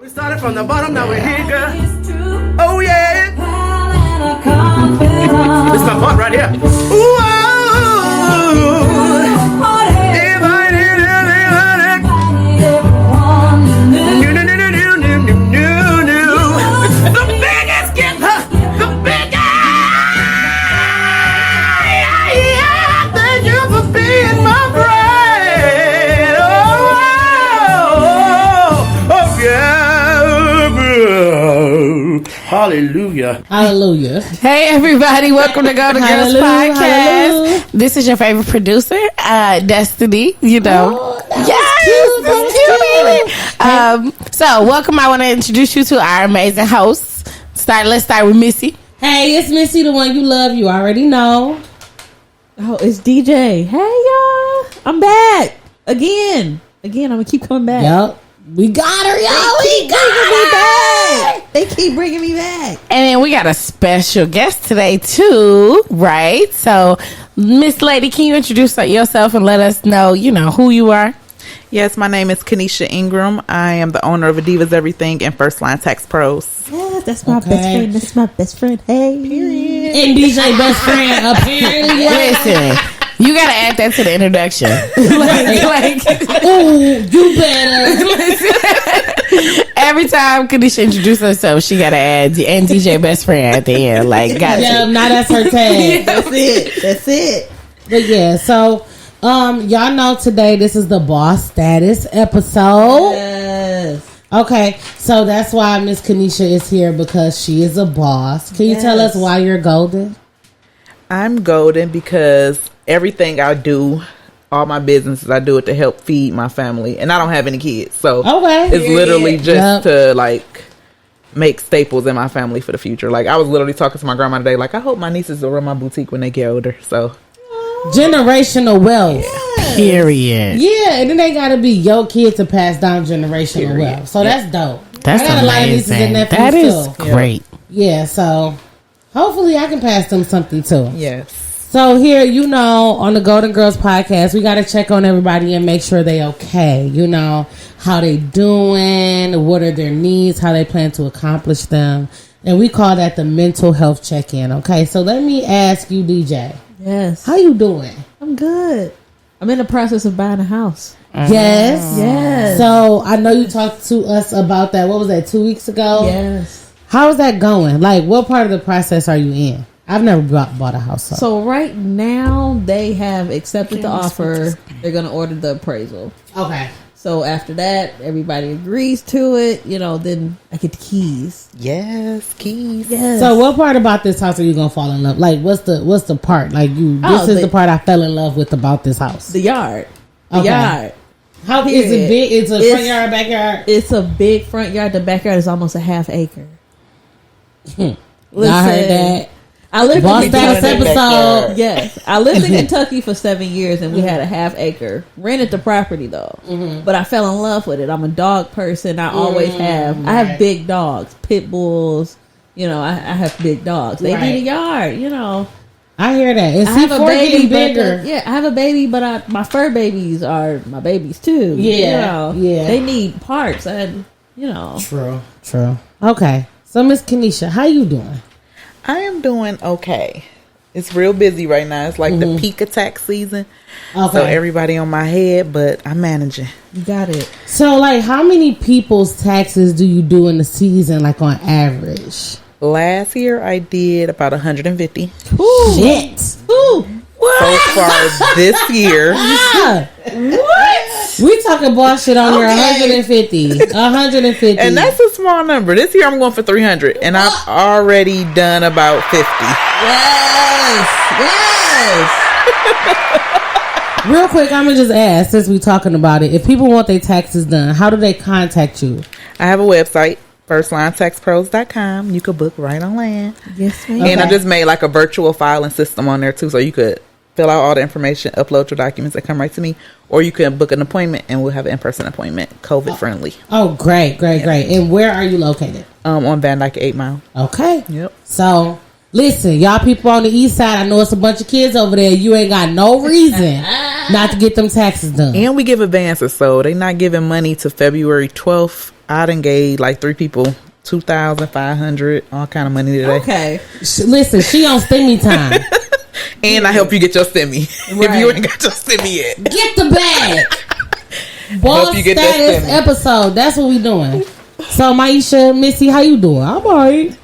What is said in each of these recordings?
We started from the bottom, now we're here, girl. Oh, yeah. This is my part right here. Ooh, if I did the biggest gift, the biggest. Thank you for being my friend. Oh, yeah. Hallelujah. Hallelujah. Hey, everybody. Welcome to Go to Girls Podcast. Hallelujah. This is your favorite producer, Destiny. You know. So, welcome. I want to introduce you to our amazing hosts. Let's start with Missy. Hey, it's Missy, the one you love. You already know. Oh, it's DJ. Hey, y'all. I'm back. Again, I'm going to keep coming back. Yep. We got her, y'all. We got her. They keep bringing me back. And then we got a special guest today, too, right? So, Miss Lady, can you introduce yourself and let us know, who you are? Yes, my name is Kenisha Ingram. I am the owner of Adiva's Everything and First Line Tax Pros. Yeah, that's my best friend. That's my best friend. Hey. Period. And DJ best friend, apparently. Listen, you got to add that to the introduction. Ooh, you better. Every time Kenisha introduces herself, she got to add and DJ best friend at the end. Yeah, now that's her tag. That's it. But yeah, so y'all know today this is the boss status episode. Yes. Okay, so that's why Miss Kenisha is here, because she is a boss. Can you tell us why you're golden? I'm golden because everything I do, all my businesses, I do it to help feed my family. And I don't have any kids. So it's literally just to make staples in my family for the future. I was literally talking to my grandma today, I hope my nieces will run my boutique when they get older. So generational wealth. Period. Yeah, and then they gotta be your kid to pass down generational wealth. So that's dope. That's I got amazing. a lot of nieces and nephews that is too. great. Yeah, so hopefully I can pass them something too. yes. So here, on the Golden Girls podcast, we got to check on everybody and make sure they okay. How they doing, what are their needs, how they plan to accomplish them. And we call that the mental health check-in, okay? So let me ask you, DJ. Yes. How you doing? I'm good. I'm in the process of buying a house. Yes. So I know you talked to us about that. What was that, 2 weeks ago? Yes. How's that going? What part of the process are you in? I've never bought a house. So right now they have accepted the offer. They're going to order the appraisal. Okay. So after that, everybody agrees to it. Then I get the keys. Yes, keys. Yes. So what part about this house are you gonna fall in love? What's the part? This is the part I fell in love with about this house. The yard. Yard. How is it big? It's a front yard, backyard. It's a big front yard. The backyard is almost a half acre. I heard that. I lived Boss in status episode. Yes, I lived in Kentucky for 7 years, and we had a half acre. Rented the property though, but I fell in love with it. I'm a dog person. I always have. I have big dogs, pit bulls. I have big dogs. They need a yard. I hear that. I have a baby bigger. I have a baby, but my fur babies are my babies too. Yeah, They need parks, and True. Okay, so Miss Kenisha, how you doing? I am doing okay. It's real busy right now. It's the peak of tax season. Okay. So everybody on my head, but I'm managing. You got it. So how many people's taxes do you do in the season, on average? Last year I did about 150. Ooh. Shit. Ooh. What? So far this year. What? We talking bullshit on there. 150. 150. And that's a small number. This year I'm going for 300. And I've already done about 50. Yes. Real quick, I'm going to just ask, since we're talking about it, if people want their taxes done, how do they contact you? I have a website, firstlinetaxpros.com. You could book right on land. Yes, ma'am. And I just made a virtual filing system on there too, so you could fill out all the information, upload your documents, and come right to me. Or you can book an appointment, and we'll have an in-person appointment, COVID friendly. Oh, great. And where are you located? On Van Dyke 8 Mile. Okay. Yep. So, listen, y'all people on the east side, I know it's a bunch of kids over there. You ain't got no reason not to get them taxes done. And we give advances, so they not giving money to February 12th. I done gave like 3 people $2,500, all kind of money today. Okay. Listen, she on stimmy time. And I help you get your stimmy. Right. If you ain't got your stimmy yet. Get the bag. Boss status episode. That's what we doing. So, Maisha, Missy, how you doing? I'm alright.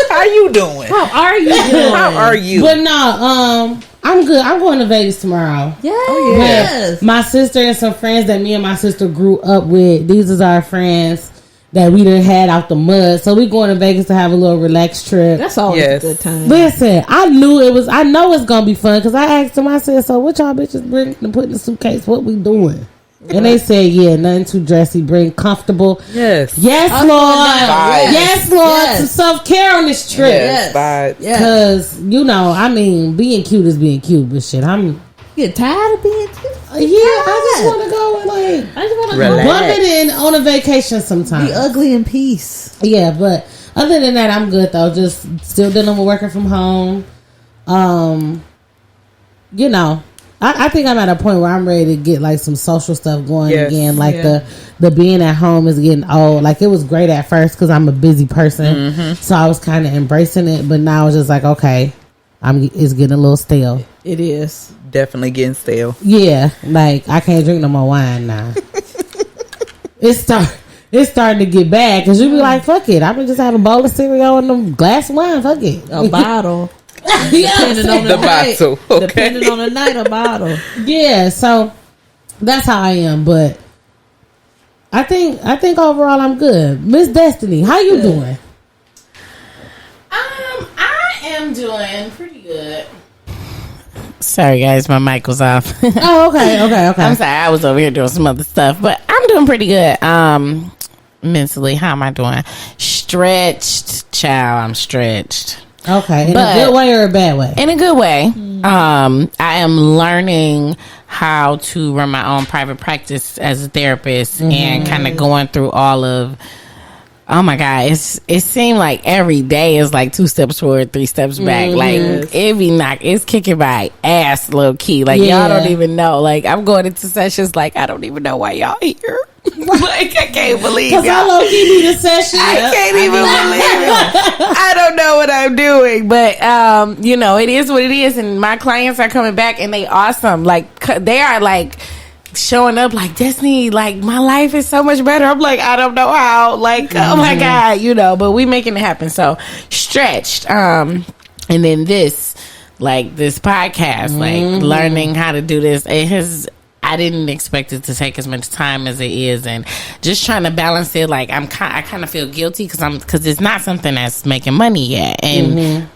How you doing? How are you doing? How are you? But no, I'm good. I'm going to Vegas tomorrow. Yes. Oh, yes. My sister and some friends that me and my sister grew up with. These is our friends that we done had out the mud. So we going to Vegas to have a little relaxed trip. That's always a good time. Listen, I know it's going to be fun because I asked them, I said, so what y'all bitches bring to put in the suitcase? What we doing? And they said, yeah, nothing too dressy. Bring comfortable. Yes. Yes, Lord. Yes, Lord. Yes. Some self-care on this trip. Yes. Because, you know, I mean, being cute is being cute, but shit, I'm... You tired of being cute? I just want to go and, like... I just want to go bump it in on a vacation sometime. Be ugly in peace. Yeah, but other than that, I'm good, though. Just still dealing with working from home. You know... I think I'm at a point where I'm ready to get like some social stuff going again. Like the being at home is getting old. Like it was great at first because I'm a busy person, so I was kind of embracing it. But now it's just like, okay, it's getting a little stale. It is definitely getting stale. Yeah, like I can't drink no more wine now. It's starting to get bad because you be like, fuck it, I can just have a bowl of cereal and a glass of wine. Fuck it, a bottle. Depending on the night. Bottle. Okay. Depending on the night, a bottle. Yeah, so that's how I am. But I think overall I'm good. Miss Destiny, how you doing? I am doing pretty good. Sorry guys, my mic was off. Oh, okay. I'm sorry, I was over here doing some other stuff, but I'm doing pretty good. Mentally, how am I doing? Stretched, child. I'm stretched. Okay, in a good way or a bad way? In a good way. I am learning how to run my own private practice as a therapist and kind of going through all of, oh my God, it seemed like every day is like 2 steps forward, 3 steps back. Like it's kicking my ass low key. Like y'all don't even know. Like I'm going into sessions like I don't even know why y'all here. Like I can't believe y'all. Because I low key need a session. I can't even believe it. I don't know what I'm doing, but you know, it is what it is, and my clients are coming back and they awesome. Like they are like showing up like, Destiny, like my life is so much better. I'm like, I don't know how. Like, oh my God, you know, but we making it happen. So stretched. And then this podcast, like learning how to do this, I didn't expect it to take as much time as it is, and just trying to balance it. Like I kind of feel guilty because it's not something that's making money yet, and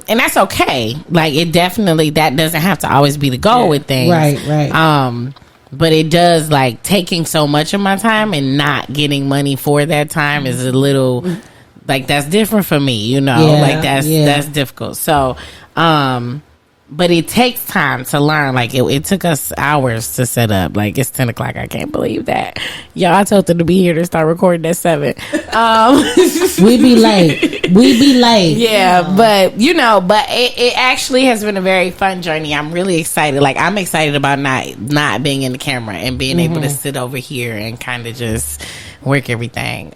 that's okay. Like it definitely, that doesn't have to always be the goal with things, right. But it does, like taking so much of my time and not getting money for that time is a little like that's different for me, you know. Like that's difficult. So, but it takes time to learn. Like it took us hours to set up. Like it's 10 o'clock. I can't believe that. Y'all, I told them to be here to start recording at 7. We be late. Yeah, but you know, it actually has been a very fun journey. I'm really excited. Like I'm excited about not being in the camera and being able to sit over here and kind of just work everything.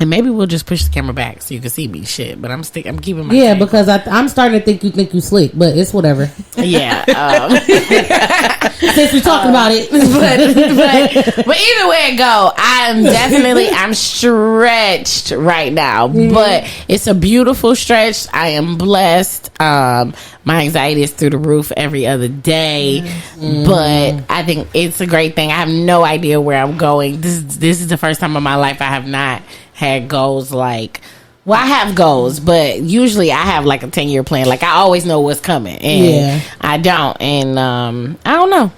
And maybe we'll just push the camera back so you can see me. Shit, but I'm keeping my tangle. Because I'm starting to think you slick, but it's whatever. Yeah. Since we're talking about it, but either way it go, I'm stretched right now. But it's a beautiful stretch. I am blessed. My anxiety is through the roof every other day, but I think it's a great thing. I have no idea where I'm going. This is the first time in my life I have not had goals like, well, I have goals, but usually I have like a 10-year plan. Like I always know what's coming, and I don't, and I don't know.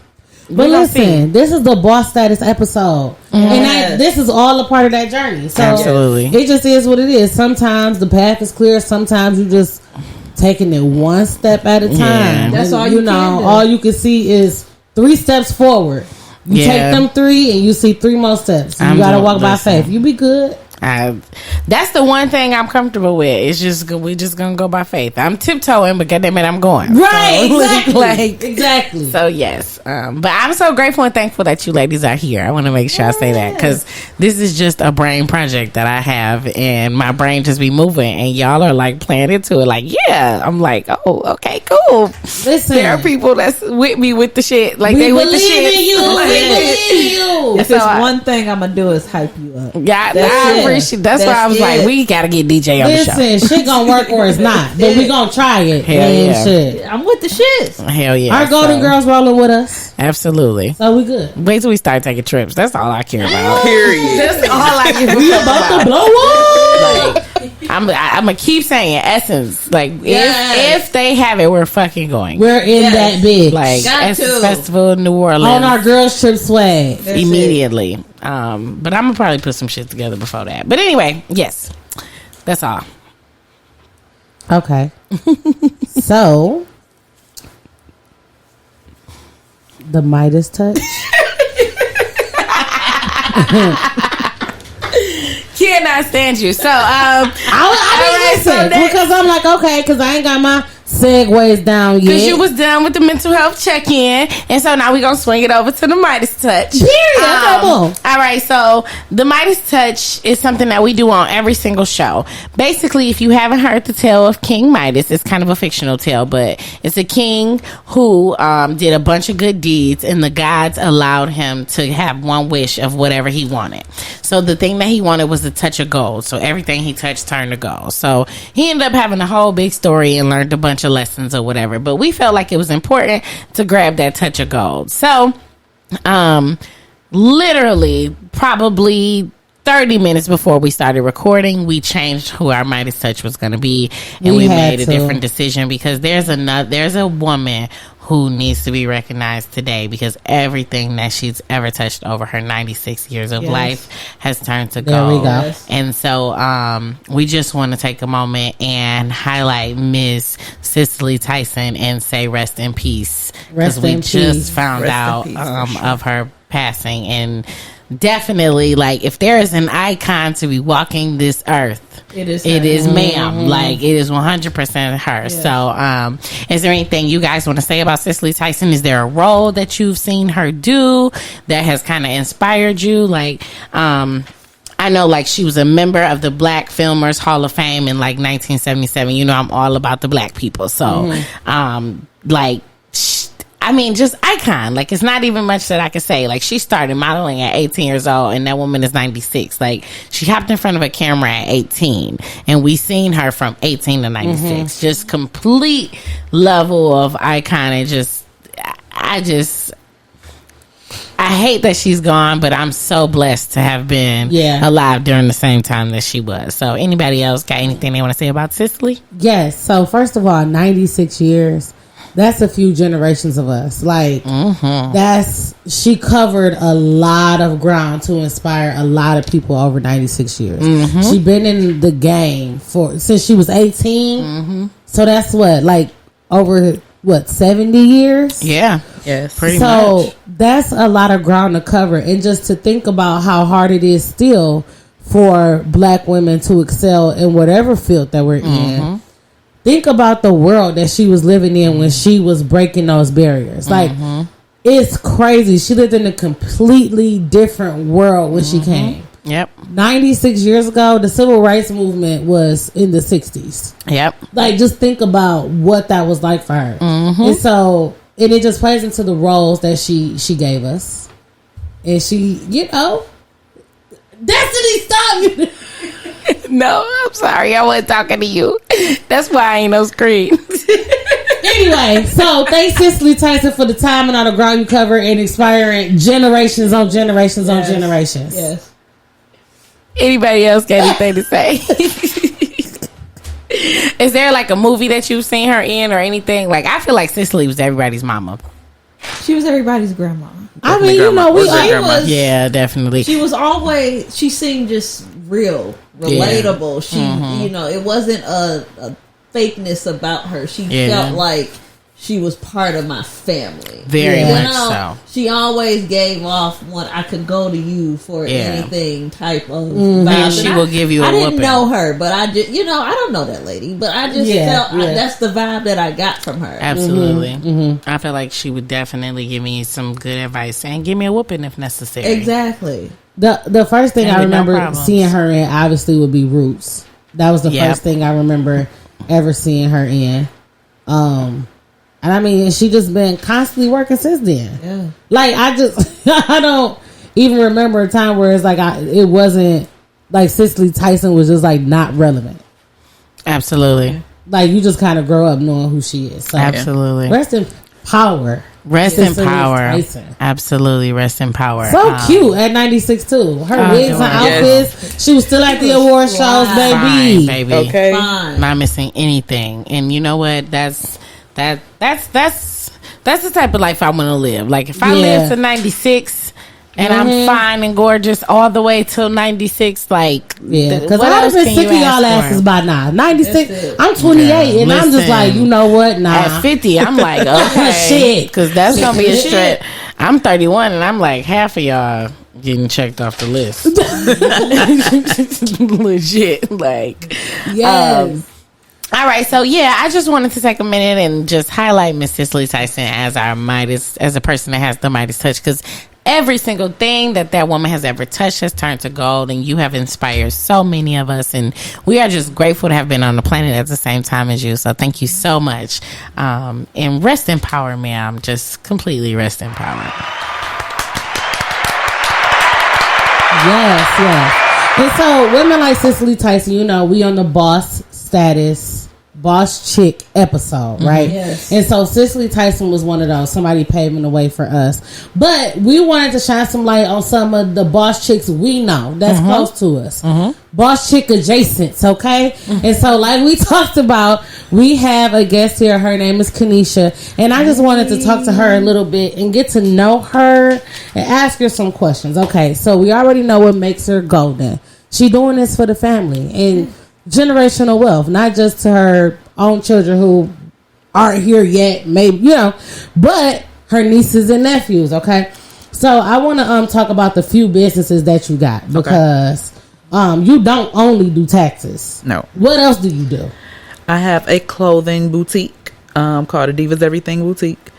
But listen, this is the boss status episode, and this is all a part of that journey. So absolutely, it just is what it is. Sometimes the path is clear. Sometimes you just taking it one step at a time. Yeah. That's all you know. All you can see is 3 steps forward. You take them 3, and you see 3 more steps. You gotta walk by faith. You be good. That's the one thing I'm comfortable with. It's just we just gonna go by faith. I'm tiptoeing, but goddamn it, I'm going. Right, So, exactly. So yes, but I'm so grateful and thankful that you ladies are here. I want to make sure I say that because this is just a brain project that I have, and my brain just be moving, and y'all are like playing into it. Like, yeah, I'm like, oh, okay, cool. Listen, there are people that's with me with the shit. Like we they with the believe shit. in you. We believe in you. If there's one thing I'm gonna do is hype you up. Yeah, I appreciate. That's why I was like, we gotta get DJ on the show. Listen, shit gonna work or it's not, but we gonna try it. Hell yeah. Shit. I'm with the shits. Hell yeah. Our Golden Girls rolling with us. Absolutely. So we good. Wait till we start taking trips. That's all I care about. Period. That's all I care about. We about to blow up. Like, I'm gonna keep saying Essence. Like if they have it, we're fucking going. We're in that bitch. Like Essence Festival in New Orleans on our girls trip swag. immediately. But I'm gonna probably put some shit together before that. But anyway, yes, that's all. Okay. So the Midas touch. Cannot stand you. So I mean, listen, because I'm like, okay, because I ain't got my segues down yet. Because you was done with the mental health check-in, and so now we're gonna swing it over to the Midas touch. Period. Come on. All right, so the Midas touch is something that we do on every single show. Basically, if you haven't heard the tale of King Midas, it's kind of a fictional tale, but it's a king who did a bunch of good deeds, and the gods allowed him to have one wish of whatever he wanted. So the thing that he wanted was a touch of gold. So everything he touched turned to gold. So he ended up having a whole big story and learned a bunch of lessons or whatever. But we felt like it was important to grab that touch of gold. So literally probably 30 minutes before we started recording, we changed who our Midas touch was going to be, and we made a different decision because there's a woman who needs to be recognized today because everything that she's ever touched over her 96 years of life has turned to gold. There we go. And so we just want to take a moment and highlight Miss Cicely Tyson and say rest in peace, because we just found out of her passing. And definitely, like, if there is an icon to be walking this earth, it is ma'am. Like, it is 100% her. So is there anything you guys want to say about Cicely Tyson? Is there a role that you've seen her do that has kind of inspired you? Like, I know, like, she was a member of the Black Filmers Hall of Fame in like 1977. You know, I'm all about the black people. So like, I mean, just icon. Like, it's not even much that I could say. Like, she started modeling at 18 years old, and that woman is 96. Like, she hopped in front of a camera at 18, and we seen her from 18 to 96. Just complete level of icon, and just, I hate that she's gone, but I'm so blessed to have been alive during the same time that she was. So, anybody else got anything they want to say about Cicely? Yes. So, first of all, 96 years. That's a few generations of us. Like, she covered a lot of ground to inspire a lot of people over 96 years. She been in the game since she was 18. So that's over 70 years? Yeah. Yes. Pretty much. So that's a lot of ground to cover. And just to think about how hard it is still for black women to excel in whatever field that we're in. Think about the world that she was living in when she was breaking those barriers. Like, it's crazy. She lived in a completely different world when she came. Yep. 96 years ago, the civil rights movement was in the 60s. Yep. Like, just think about what that was like for her. And so, and it just plays into the roles that she gave us. And she, Destiny, stop! No, I'm sorry. I wasn't talking to you. That's why I ain't no screen. Anyway, so thanks Cicely Tyson for the time and all the ground you cover and inspiring generations on generations on generations. Yes. Anybody else got anything to say? Is there like a movie that you've seen her in or anything? Like, I feel like Cicely was everybody's mama. She was everybody's grandma. I mean, yeah, definitely. She seemed just real, relatable. She, it wasn't a fakeness about her. She felt like she was part of my family. Very much so. She always gave off when I could go to you for anything type of vibe. She will give you a whooping. I didn't know her, but I just, I don't know that lady, but I just felt that's the vibe that I got from her. Absolutely. I feel like she would definitely give me some good advice and give me a whooping if necessary. Exactly. The first thing I remember seeing her in obviously would be Roots. That was the first thing I remember ever seeing her in. And I mean, she just been constantly working since then. Yeah. Like, I don't even remember a time where it's like, it wasn't like Cicely Tyson was just like not relevant. Absolutely. Like, you just kind of grow up knowing who she is. So, absolutely. Rest in power. Rest in power. Absolutely. Rest in power. So cute at 96 too. Her wigs, her outfits. She was still at the award shows, baby. Fine, baby. Okay. Fine. Not missing anything. And you know what? That's the type of life I want to live. Like, if I live to 96 and I'm fine and gorgeous all the way till 96, like, because I've been sick of y'all asses by now. 96, I'm 28 and I'm just like, you know what? Nah. At 50, I'm like, okay, shit, because that's gonna be a stretch. I'm 31 and I'm like, half of y'all getting checked off the list. Legit, like, yes. All right, so I just wanted to take a minute and just highlight Miss Cicely Tyson as our Midas, as a person that has the Midas touch, because every single thing that woman has ever touched has turned to gold, and you have inspired so many of us, and we are just grateful to have been on the planet at the same time as you. So thank you so much, and rest in power, ma'am. Just completely rest in power. Yes. And so women like Cicely Tyson, we on the boss status, boss chick episode, right? Yes. And so Cicely Tyson was one of those, somebody paving the way for us. But we wanted to shine some light on some of the boss chicks we know that's close to us. Boss chick adjacent, okay? And so, like we talked about, we have a guest here. Her name is Kenisha. And I just wanted to talk to her a little bit and get to know her and ask her some questions. Okay, so we already know what makes her golden. She doing this for the family and generational wealth, not just to her own children who aren't here yet, maybe, but her nieces and nephews, okay? So I want to talk about the few businesses that you got, because you don't only do taxes. No. What else do you do? I have a clothing boutique called a Divas Everything Boutique,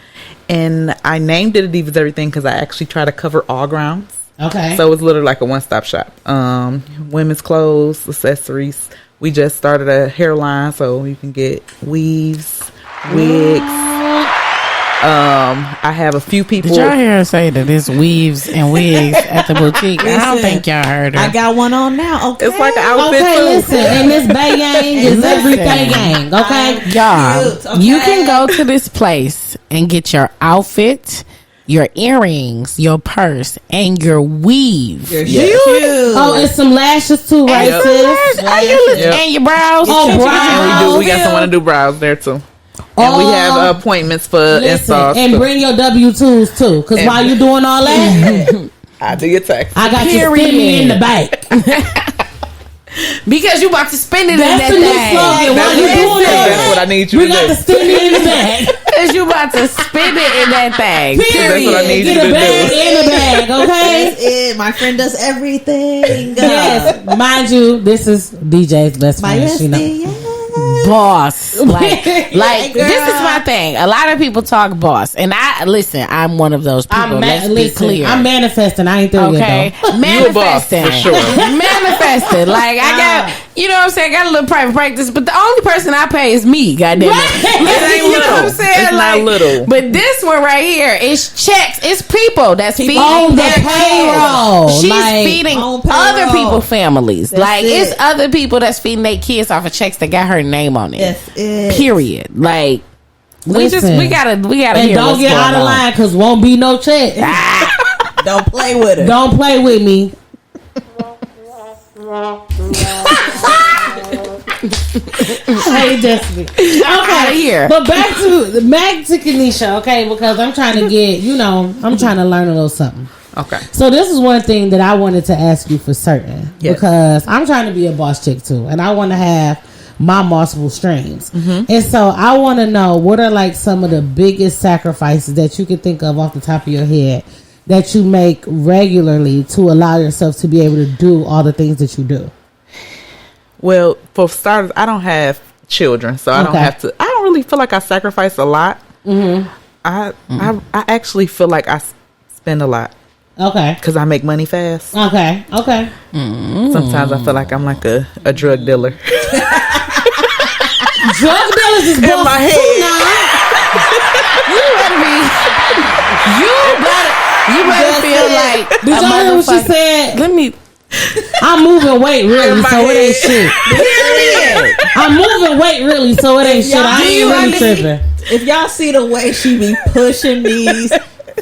and I named it a Divas Everything because I actually try to cover all grounds. Okay. So it's literally like a one-stop shop. Women's clothes, accessories. We just started a hairline, so you can get weaves, wigs. I have a few people. Did y'all hear her say that it's weaves and wigs at the boutique? I don't think y'all heard her. I got one on now. Okay. It's like an outfit. Okay, too. listen, and this Bay Gang is everything gang, okay? Y'all, you can go to this place and get your outfit, your earrings, your purse, and your weave. Your shoes. Oh, and some lashes too, right, sis? And your brows. Oh, brows. We got someone to do brows there too. And we have appointments for installs. And bring your W-2s too, because while you doing all that, I do your tax. I got you spending in the bank. Because you about to spend it That's in the that new slogan. While you doing That's what I need you we to got do. to spend it in the bag. Because you about to spend it in that thing. That's what I need Get you a to bag do. in the bag, okay? That's it. My friend does everything. Yes, mind you, this is DJ's best My friend. She know. bestie, Boss. Like this is my thing. A lot of people talk boss. And I'm one of those people. Let's be clear. I'm manifesting. I ain't there yet, though. Manifesting. You a boss, for sure. Manifesting. Like, I got, you know what I'm saying? I got a little private practice, but the only person I pay is me, goddamn it. It ain't You know what I'm little. saying? It's not little. But this one right here, it's checks. It's people that's feeding on the their payroll. kids. She's Like, feeding on payroll. other people's families. That's like, it's it. other people that's feeding their kids off of checks that got her name on it. That's it. Period. Like, we Listen. gotta And hear don't what's get going out of on. line, because won't be no check. Don't play with her. Don't play with me. Hey, Destiny. Outta here. But back to Kenisha, okay? Because I'm trying to get, I'm trying to learn a little something. Okay. So this is one thing that I wanted to ask you for certain. Yes. Because I'm trying to be a boss chick too. And I want to have my multiple streams. And so I want to know, what are like some of the biggest sacrifices that you can think of off the top of your head that you make regularly to allow yourself to be able to do all the things that you do? Well, for starters, I don't have children, so I don't have to. I don't really feel like I sacrifice a lot. I actually feel like I spend a lot. Okay. Because I make money fast. Okay. Sometimes I feel like I'm like a drug dealer. Drug dealers is in my head. You better feel like. Did y'all hear what she said? I'm moving weight really, so it ain't shit. I'm moving weight really, so it ain't shit. I ain't really tripping. If y'all see the way she be pushing these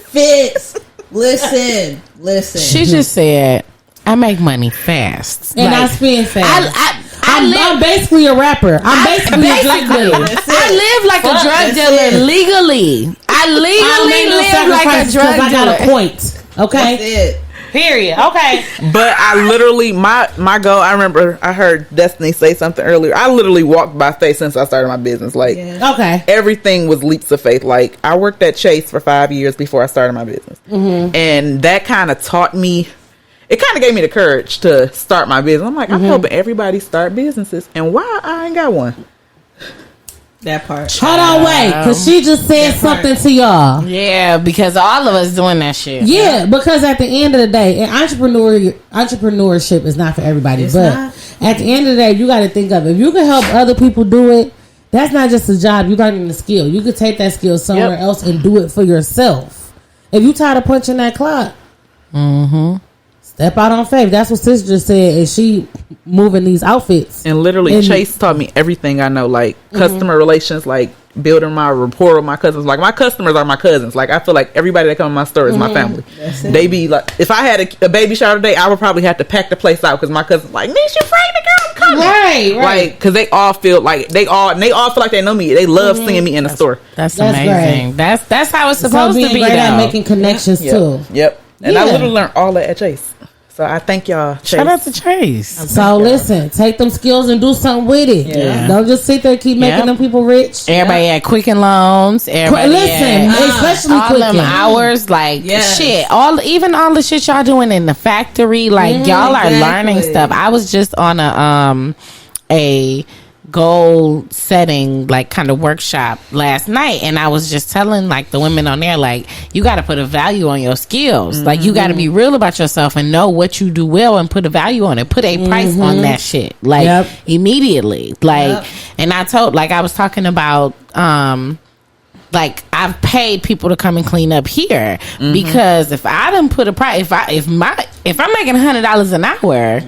fits, listen. She just said, I make money fast. And I spend fast. I'm basically a rapper. I'm basically a drug dealer. I live like a drug dealer legally. I legally live like a drug dealer. I got a point. Okay? That's it. Period. Okay. But I literally, my goal, I remember I heard Destiny say something earlier. I literally walked by faith since I started my business. Like, everything was leaps of faith. Like, I worked at Chase for 5 years before I started my business. And that kind of taught me, it kind of gave me the courage to start my business. I'm like, I'm helping everybody start businesses. And why I ain't got one? That part. Hold on, wait, because she just said something to y'all. Yeah, because all of us doing that shit. Yeah, because at the end of the day, entrepreneurship is not for everybody. At the end of the day, you got to think of it. If you can help other people do it, that's not just a job. You're learning a skill. You could take that skill somewhere else and do it for yourself. If you tired of punching that clock, step out on faith. That's what Sis just said. And she moving these outfits. And literally, Chase taught me everything I know, like customer relations, like building my rapport with my cousins. Like, my customers are my cousins. Like, I feel like everybody that come in my store is my family. They be like, if I had a baby shower today, I would probably have to pack the place out because my cousins like, Niche, you pregnant, girl, I'm coming. Right. Like, because they all feel like they all feel like they know me. They love seeing me in the store. That's amazing. Great. That's how it's supposed to be. Great at making connections too. Yep. And I literally learned all that at Chase. So I thank y'all, Chase. Shout out to Chase. So listen, take them skills and do something with it. Yeah. Don't just sit there and keep making them people rich. Everybody at Quicken Loans. Especially all Quicken. Them hours, like shit. Even all the shit y'all doing in the factory, like y'all are learning stuff. I was just on a goal setting like kind of workshop last night, and I was just telling like the women on there, like, you got to put a value on your skills. Like, you got to be real about yourself and know what you do well and put a value on it, put a price on that shit, like immediately. Like, and I was talking about like, I've paid people to come and clean up here because if I didn't put a price, if I'm making $100 an hour,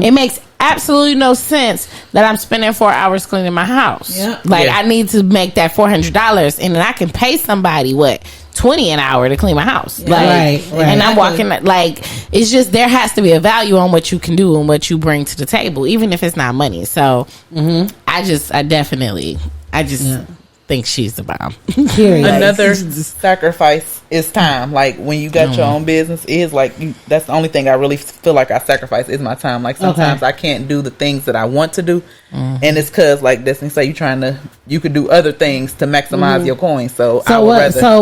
it makes absolutely no sense that I'm spending 4 hours cleaning my house. I need to make that $400, and then I can pay somebody $20 an hour to clean my house. Right. And I'm walking like, it's just, there has to be a value on what you can do and what you bring to the table, even if it's not money. So I definitely think she's the bomb. Another sacrifice is time. Like, when you got your own business, is like that's the only thing I really feel like I sacrifice is my time. Like, sometimes I can't do the things that I want to do, and it's because, like Destiny say, you could do other things to maximize your coins. So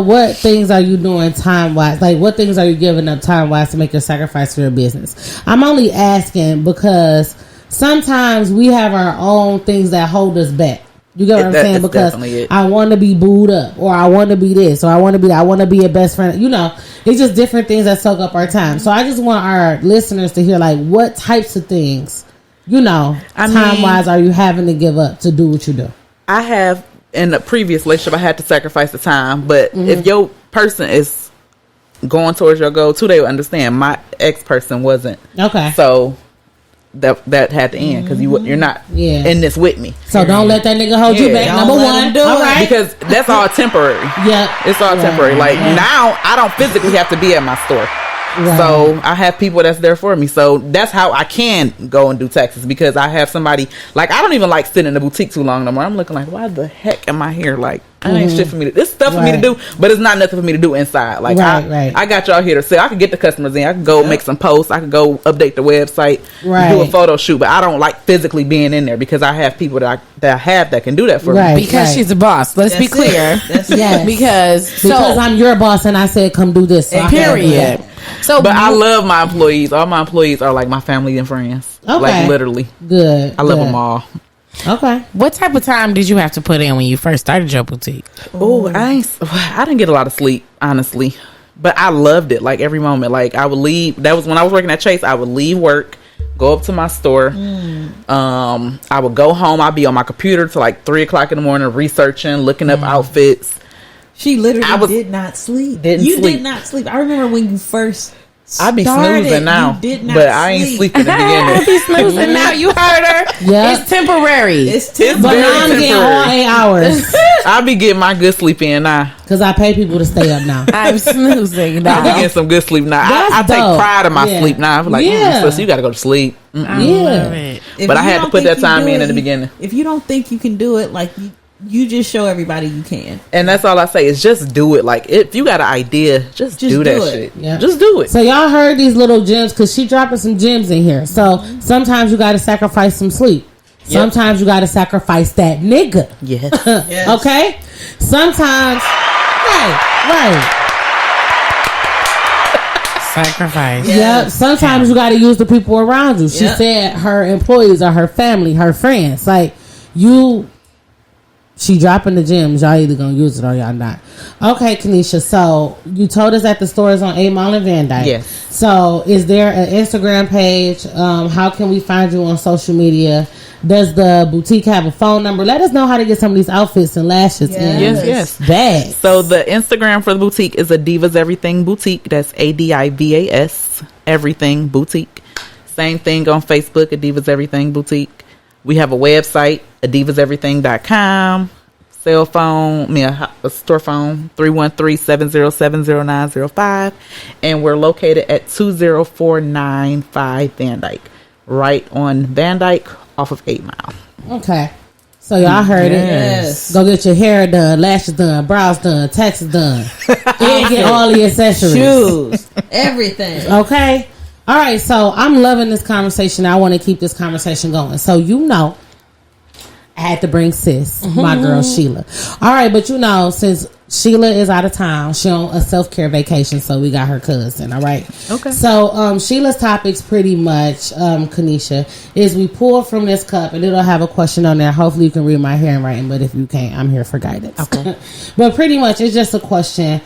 what things are you doing time wise? Like, what things are you giving up time wise to make your sacrifice for your business? I'm only asking because sometimes we have our own things that hold us back. You get what I'm saying? Because I want to be booed up, or I want to be this, or I want to be a best friend. You know, it's just different things that soak up our time. So I just want our listeners to hear, like, what types of things, time wise, are you having to give up to do what you do? I have, in the previous relationship, I had to sacrifice the time. But if your person is going towards your goal too, they will understand. My ex person wasn't. Okay. So that had to end because you're not in this with me. So don't let that nigga hold you back. Number one, all right, because that's all temporary. It's all temporary. Like, now I don't physically have to be at my store, so I have people that's there for me. So that's how I can go and do taxes, because I have somebody. Like, I don't even like sitting in the boutique too long no more. I'm looking like, why the heck am I here? Like, It ain't shit for me to. It's stuff for me to do, but it's not nothing for me to do inside. Like I got y'all here to sell. I can get the customers in. I can go make some posts. I can go update the website, do a photo shoot. But I don't like physically being in there because I have people that I can do that for me. Because she's a boss. Let's be clear. Because I'm your boss and I said come do this. So period. So, but I love my employees. All my employees are like my family and friends. Okay. Like literally. Good. I love them all. Okay. What type of time did you have to put in when you first started your boutique? Oh, I didn't get a lot of sleep, honestly. But I loved it. Like every moment. Like I would leave. That was when I was working at Chase. I would leave work, go up to my store. I would go home. I'd be on my computer till like 3:00 in the morning, researching, looking up outfits. She literally did not sleep. You did not sleep. I remember when you first I be snoozing now, but I ain't sleeping in the beginning. I be snoozing now. You heard her. Yeah, it's temporary. It's temporary. But now I'm getting all 8 hours. I be getting my good sleep in now because I pay people to stay up now. I'm snoozing now. I be getting some good sleep now. I take pride in my sleep now. I'm like, so you got to go to sleep. I love it. But I had to put that time in the beginning. If you don't think you can do it, like you just show everybody you can. And that's all I say is just do it. Like if you got an idea, just do that shit. Yeah. Just do it. So y'all heard these little gems because she dropping some gems in here. So sometimes you got to sacrifice some sleep. Yep. Sometimes you got to sacrifice that nigga. Yes. Yes. Okay. Sometimes, right. Sacrifice. Yep. Sometimes you got to use the people around you. She said her employees are her family, her friends. Like you. She dropping the gems. Y'all either gonna use it or y'all not. Okay, Kenisha. So you told us that the store is on 8 Mile and Van Dyke. Yes. So is there an Instagram page? How can we find you on social media? Does the boutique have a phone number? Let us know how to get some of these outfits and lashes. Yes. Bags. So the Instagram for the boutique is a Divas Everything Boutique. That's ADIVAS Everything Boutique. Same thing on Facebook, a Divas Everything Boutique. We have a website, adivaseverything.com. Cell phone, a store phone, 313-707-0905. And we're located at 20495 Van Dyke. Right on Van Dyke off of 8 Mile. Okay. So y'all heard it. Yes. Go get your hair done, lashes done, brows done, taxes done. And get all the accessories. Shoes. Everything. Okay. All right, so I'm loving this conversation. I want to keep this conversation going. So I had to bring sis, my girl Sheila. All right, but since Sheila is out of town, she on a self-care vacation, so we got her cousin. All right. Okay. So Sheila's topics pretty much, Kenisha, is we pull from this cup and it'll have a question on there. Hopefully you can read my handwriting, but if you can't, I'm here for guidance. Okay. But pretty much it's just a question.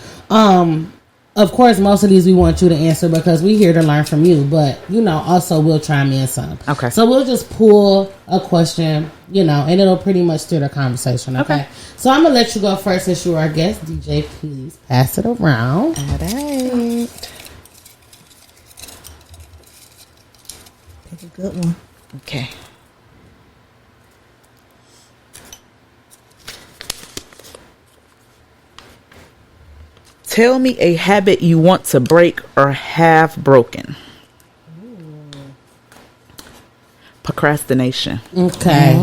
Of course, most of these we want you to answer because we're here to learn from you. But, also we'll chime in some. Okay. So we'll just pull a question, and it'll pretty much steer the conversation. Okay. So I'm going to let you go first since you're our guest. DJ, please pass it around. All right. Pick a good one. Okay. Tell me a habit you want to break or have broken. Procrastination. Okay.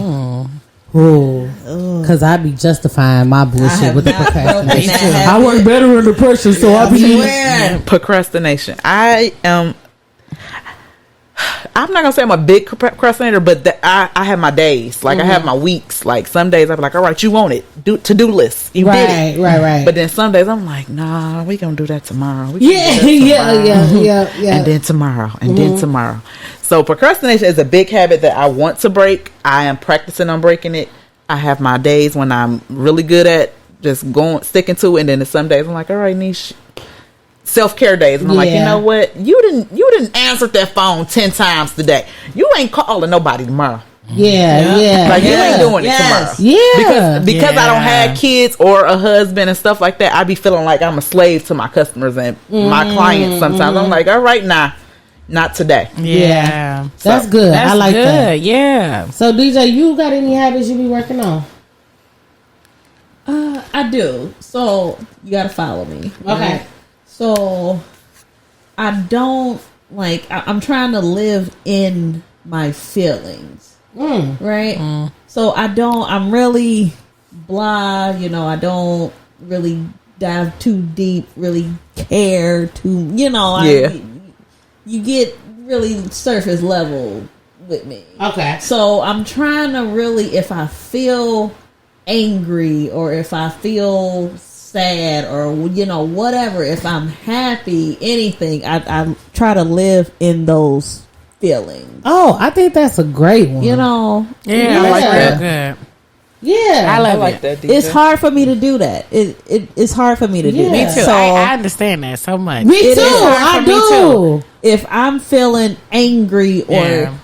Because I be justifying my bullshit with the procrastination. I work better under pressure, so I be procrastination. I'm not gonna say I'm a big procrastinator, but I have my days. Like I have my weeks. Like some days I'm like, all right, you want it? To-do list. You did it. Right. But then some days I'm like, nah, we gonna do that tomorrow. Yeah. And then tomorrow, and then tomorrow. So procrastination is a big habit that I want to break. I am practicing on breaking it. I have my days when I'm really good at just sticking to it, and then some days I'm like, all right, Niche. Self-care days, and I'm like, you know what? You didn't answer that phone 10 times today. You ain't calling nobody tomorrow. Yeah. Like you ain't doing it tomorrow. Yeah. Because I don't have kids or a husband and stuff like that. I be feeling like I'm a slave to my customers and my clients. Sometimes I'm like, all right, nah, not today. Yeah. That's good. I like that. Yeah. So DJ, you got any habits you be working on? I do. So you gotta follow me. Okay. So I don't I'm trying to live in my feelings. Right? So I'm really blah. You know, I don't really dive too deep, really care to, you know. You get really surface level with me. Okay. So I'm trying to really, if I feel angry or if I feel sad or, you know, whatever, if I'm happy, anything, I try to live in those feelings. Oh, I think that's a great one. You know? Yeah. I like that. Good. Yeah, I like that. DJ. It's hard for me to do that. It's hard for me to do. Me that. too. So, I understand that so much. Me too. I do. If I'm feeling angry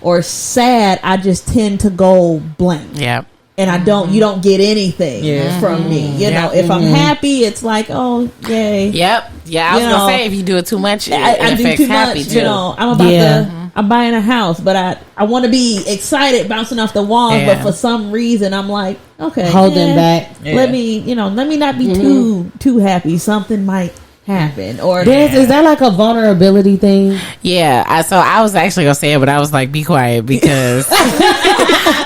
or sad, I just tend to go blank. Yeah. And I don't. You don't get anything from me. You know. If I'm happy, it's like, oh, yay. Yep. Yeah. I was gonna say, if you do it too much, I do too much. Too. You know. I'm about to. I'm buying a house, but I want to be excited, bouncing off the walls. But for some reason, I'm like, okay, holding back. Let me not be too happy. Something might happen. Or is that like a vulnerability thing? Yeah. So I was actually gonna say it, but I was like, be quiet, because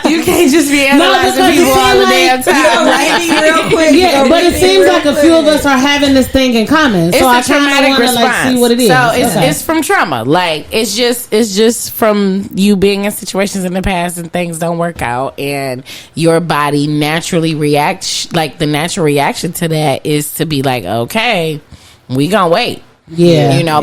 you can't just be analyzing people all the damn time. Real quick. Yeah, but it seems like a few of us are having this thing in common. It's so I a traumatic want to response. see what it is. So it's from trauma. Like it's just from you being in situations in the past and things don't work out, and your body naturally reacts. Like the natural reaction to that is to be like, okay, we gonna wait. Yeah, you know,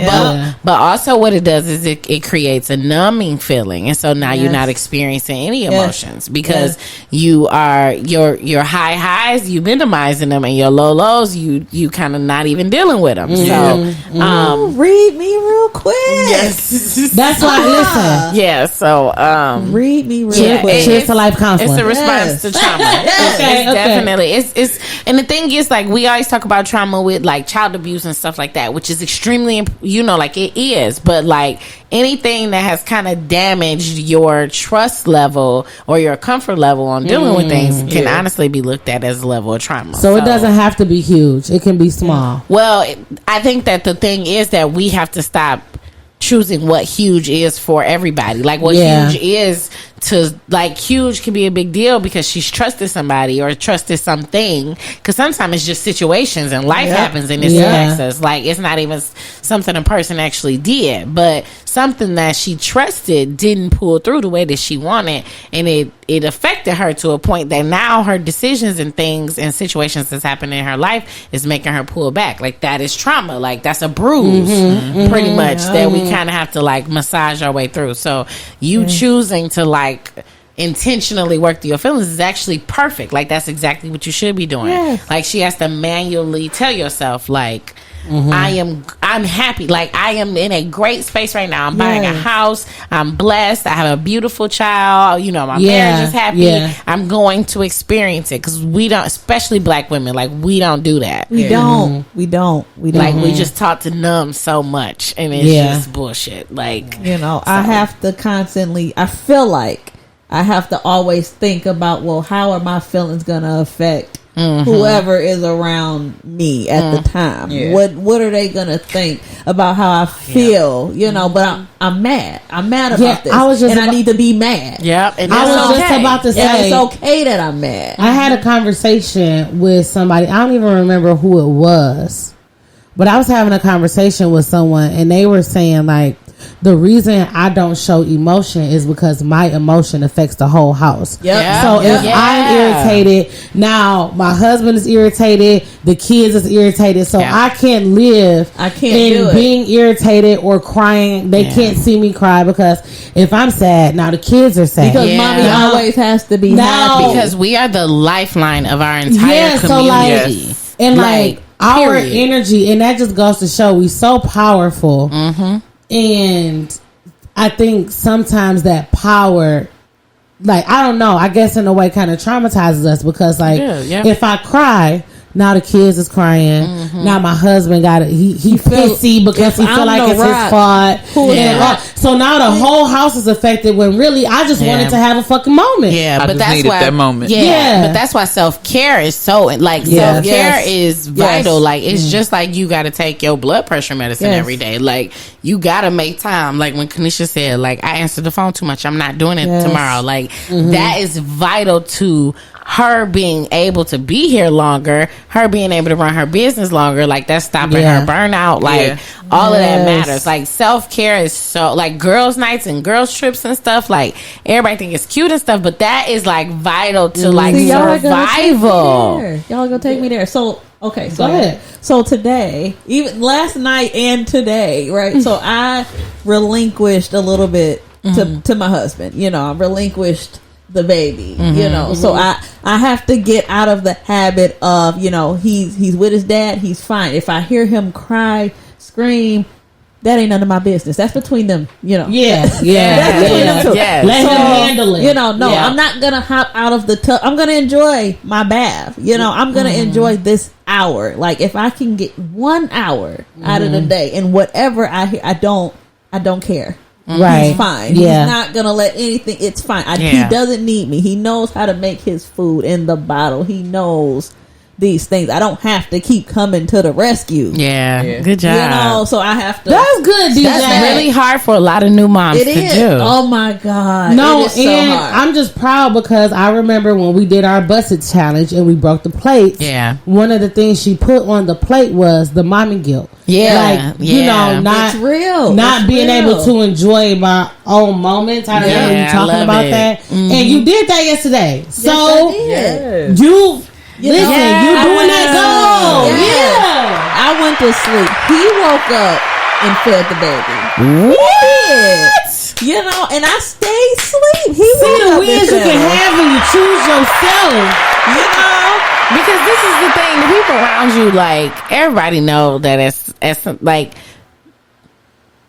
but also what it does is it creates a numbing feeling, and so now you're not experiencing any emotions because you are your high highs, you minimizing them, and your low lows, you kind of not even dealing with them. So read me real quick. Yes, that's why. Listen, yeah. So read me real quick. Cheers to life counseling. It's a response to trauma. It's definitely. It's and the thing is, like, we always talk about trauma with like child abuse and stuff like that, which is extremely, you know, like it is, but like anything that has kind of damaged your trust level or your comfort level on dealing with things can honestly be looked at as a level of trauma. So it doesn't have to be huge. It can be small. Well, I think that the thing is that we have to stop choosing what huge is for everybody. Like what huge is to, like, huge can be a big deal because she's trusted somebody or trusted something, because sometimes it's just situations and life happens and it's access. Like it's not even something a person actually did, but something that she trusted didn't pull through the way that she wanted, and it affected her to a point that now her decisions and things and situations that's happening in her life is making her pull back. Like that is trauma. Like that's a bruise pretty much that we kind of have to like massage our way through. So you choosing to like intentionally work through your feelings is actually perfect. Like that's exactly what you should be doing. Like she has to manually tell yourself like, I'm happy. Like I am in a great space right now. I'm buying a house. I'm blessed. I have a beautiful child. You know, my marriage is happy. I'm going to experience it, because we don't, especially Black women, like we don't do that. We don't. Like we just taught to numb so much, and it's just bullshit. Like, you know, I have to constantly. I feel like I have to always think about, well, how are my feelings gonna affect whoever is around me at the time? What are they gonna think about how I feel? You know, but I'm mad. I'm mad about this. I need to be mad. And I was just about to say, it's okay that I'm mad. I had a conversation with somebody. I don't even remember who it was, but I was having a conversation with someone, and they were saying like, the reason I don't show emotion is because my emotion affects the whole house. So if I'm irritated, now my husband is irritated, the kids is irritated, so I can't live in being irritated or crying. They can't see me cry, because if I'm sad, now the kids are sad. Because mommy always has to be happy. Because we are the lifeline of our entire community. So like, and like our energy, and that just goes to show we so powerful. And I think sometimes that power, like, I don't know, I guess in a way kind of traumatizes us, because like if I cry, now the kids is crying. Now my husband got it. He pissy because he feel like it's his fault. So now the whole house is affected, when really I just wanted to have a fucking moment. But that's why that moment. But that's why self-care is so, like, self-care is vital. Like it's just like you got to take your blood pressure medicine every day. Like you got to make time. Like when Kenisha said, like, I answer the phone too much, I'm not doing it tomorrow. Like that is vital to her being able to be here longer, her being able to run her business longer, like that's stopping her burnout. Like all of that matters. Like self-care is so, like girls' nights and girls' trips and stuff, like everybody think it's cute and stuff, but that is like vital to like survival. Y'all gonna take me there. So okay, so go ahead. So today, even last night and today, right? So I relinquished a little bit to my husband. You know, I relinquished the baby. You know, so I have to get out of the habit of, you know, he's with his dad, he's fine. If I hear him cry, scream, that ain't none of my business. That's between them, you know. That's between them two. Let him handle it. You know, no, I'm not gonna hop out of the tub. I'm gonna enjoy my bath. You know, I'm gonna enjoy this hour. Like if I can get 1 hour out of the day and whatever I don't care. Right. He's fine. He's not gonna let anything. It's fine. He doesn't need me. He knows how to make his food in the bottle. He knows these things. I don't have to keep coming to the rescue. Good job. You know, so I have to. That's good, DJ. That's really hard for a lot of new moms to do. Oh my God. No, it is so and hard. I'm just proud because I remember when we did our busted challenge and we broke the plates. One of the things she put on the plate was the mommy guilt. You know, it's real. Not being able to enjoy my own moments. I remember you talking about that, and you did that yesterday. So you listen, you doing that goal. I went to sleep. He woke up and fed the baby. What? You know, and I stayed asleep. He see the wins you can have when you choose yourself. You know, because this is the thing. The people around you, like everybody know that it's like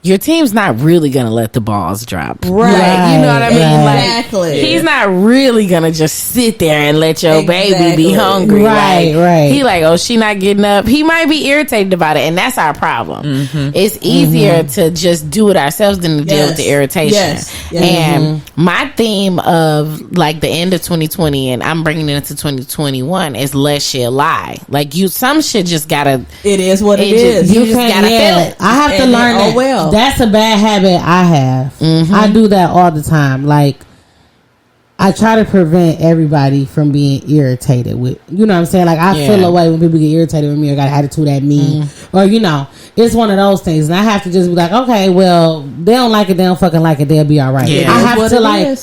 your team's not really gonna let the balls drop, right? You know what I mean? Like, he's not really gonna just sit there and let your baby be hungry, right? He like, oh, she not getting up. He might be irritated about it, and that's our problem. It's easier to just do it ourselves than to deal with the irritation. And my theme of like the end of 2020, and I'm bringing it into 2021, is let shit lie. Like some shit just gotta. It is what it is. You just gotta feel it. I have to learn that. Well. That's a bad habit I have. I do that all the time. Like, I try to prevent everybody from being irritated with, you know what I'm saying? Like, I feel away when people get irritated with me or got an attitude at me. Or, you know, it's one of those things. And I have to just be like, okay, well, they don't like it, they don't fucking like it, they'll be all right. I have to, like,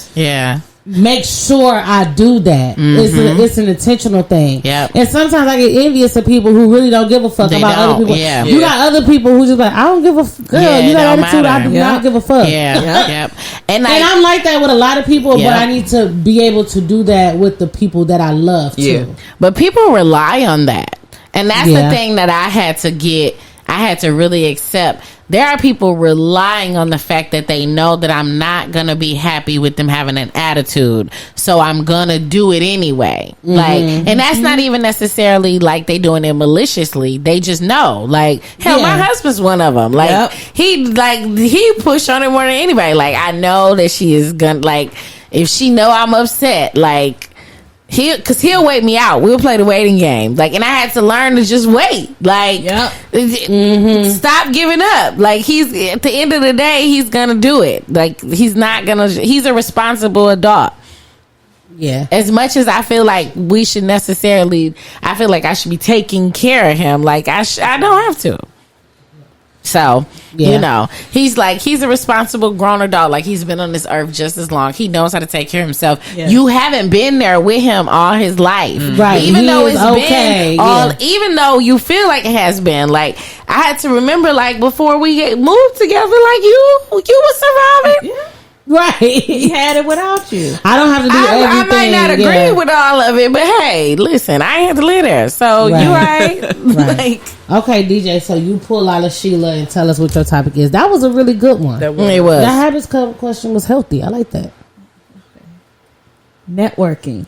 make sure I do that. It's an intentional thing. And sometimes I get envious of people who really don't give a fuck about other people. You got other people who just like, I don't give a girl. You got attitude. I do not give a fuck. And I'm like that with a lot of people, but I need to be able to do that with the people that I love too. But people rely on that, and that's the thing that I had to really accept. There are people relying on the fact that they know that I'm not going to be happy with them having an attitude. So I'm going to do it anyway. Like, and that's not even necessarily like they doing it maliciously. They just know. Like, hell, my husband's one of them. Like, he pushed on it more than anybody. Like, I know that she is going to, like, if she know I'm upset, like, he'll wait me out. We'll play the waiting game. Like, and I had to learn to just wait. Like, stop giving up. Like, he's at the end of the day, he's gonna do it. Like, he's a responsible adult. As much as I feel like we should necessarily, I feel like I should be taking care of him. Like, I don't have to. So, you know, he's a responsible grown adult. Like, he's been on this earth just as long. He knows how to take care of himself. You haven't been there with him all his life. Right. Even though it's been even though you feel like it has been. Like, I had to remember, like, before we moved together, like, you were surviving. Right. He had it without you. I don't have to do everything. I might not agree with all of it, but hey, listen, I ain't have to live there. So you right. Like, okay, DJ, so you pull out of Sheila and tell us what your topic is. That was a really good one. It was. That habits question was healthy. I like that. Networking.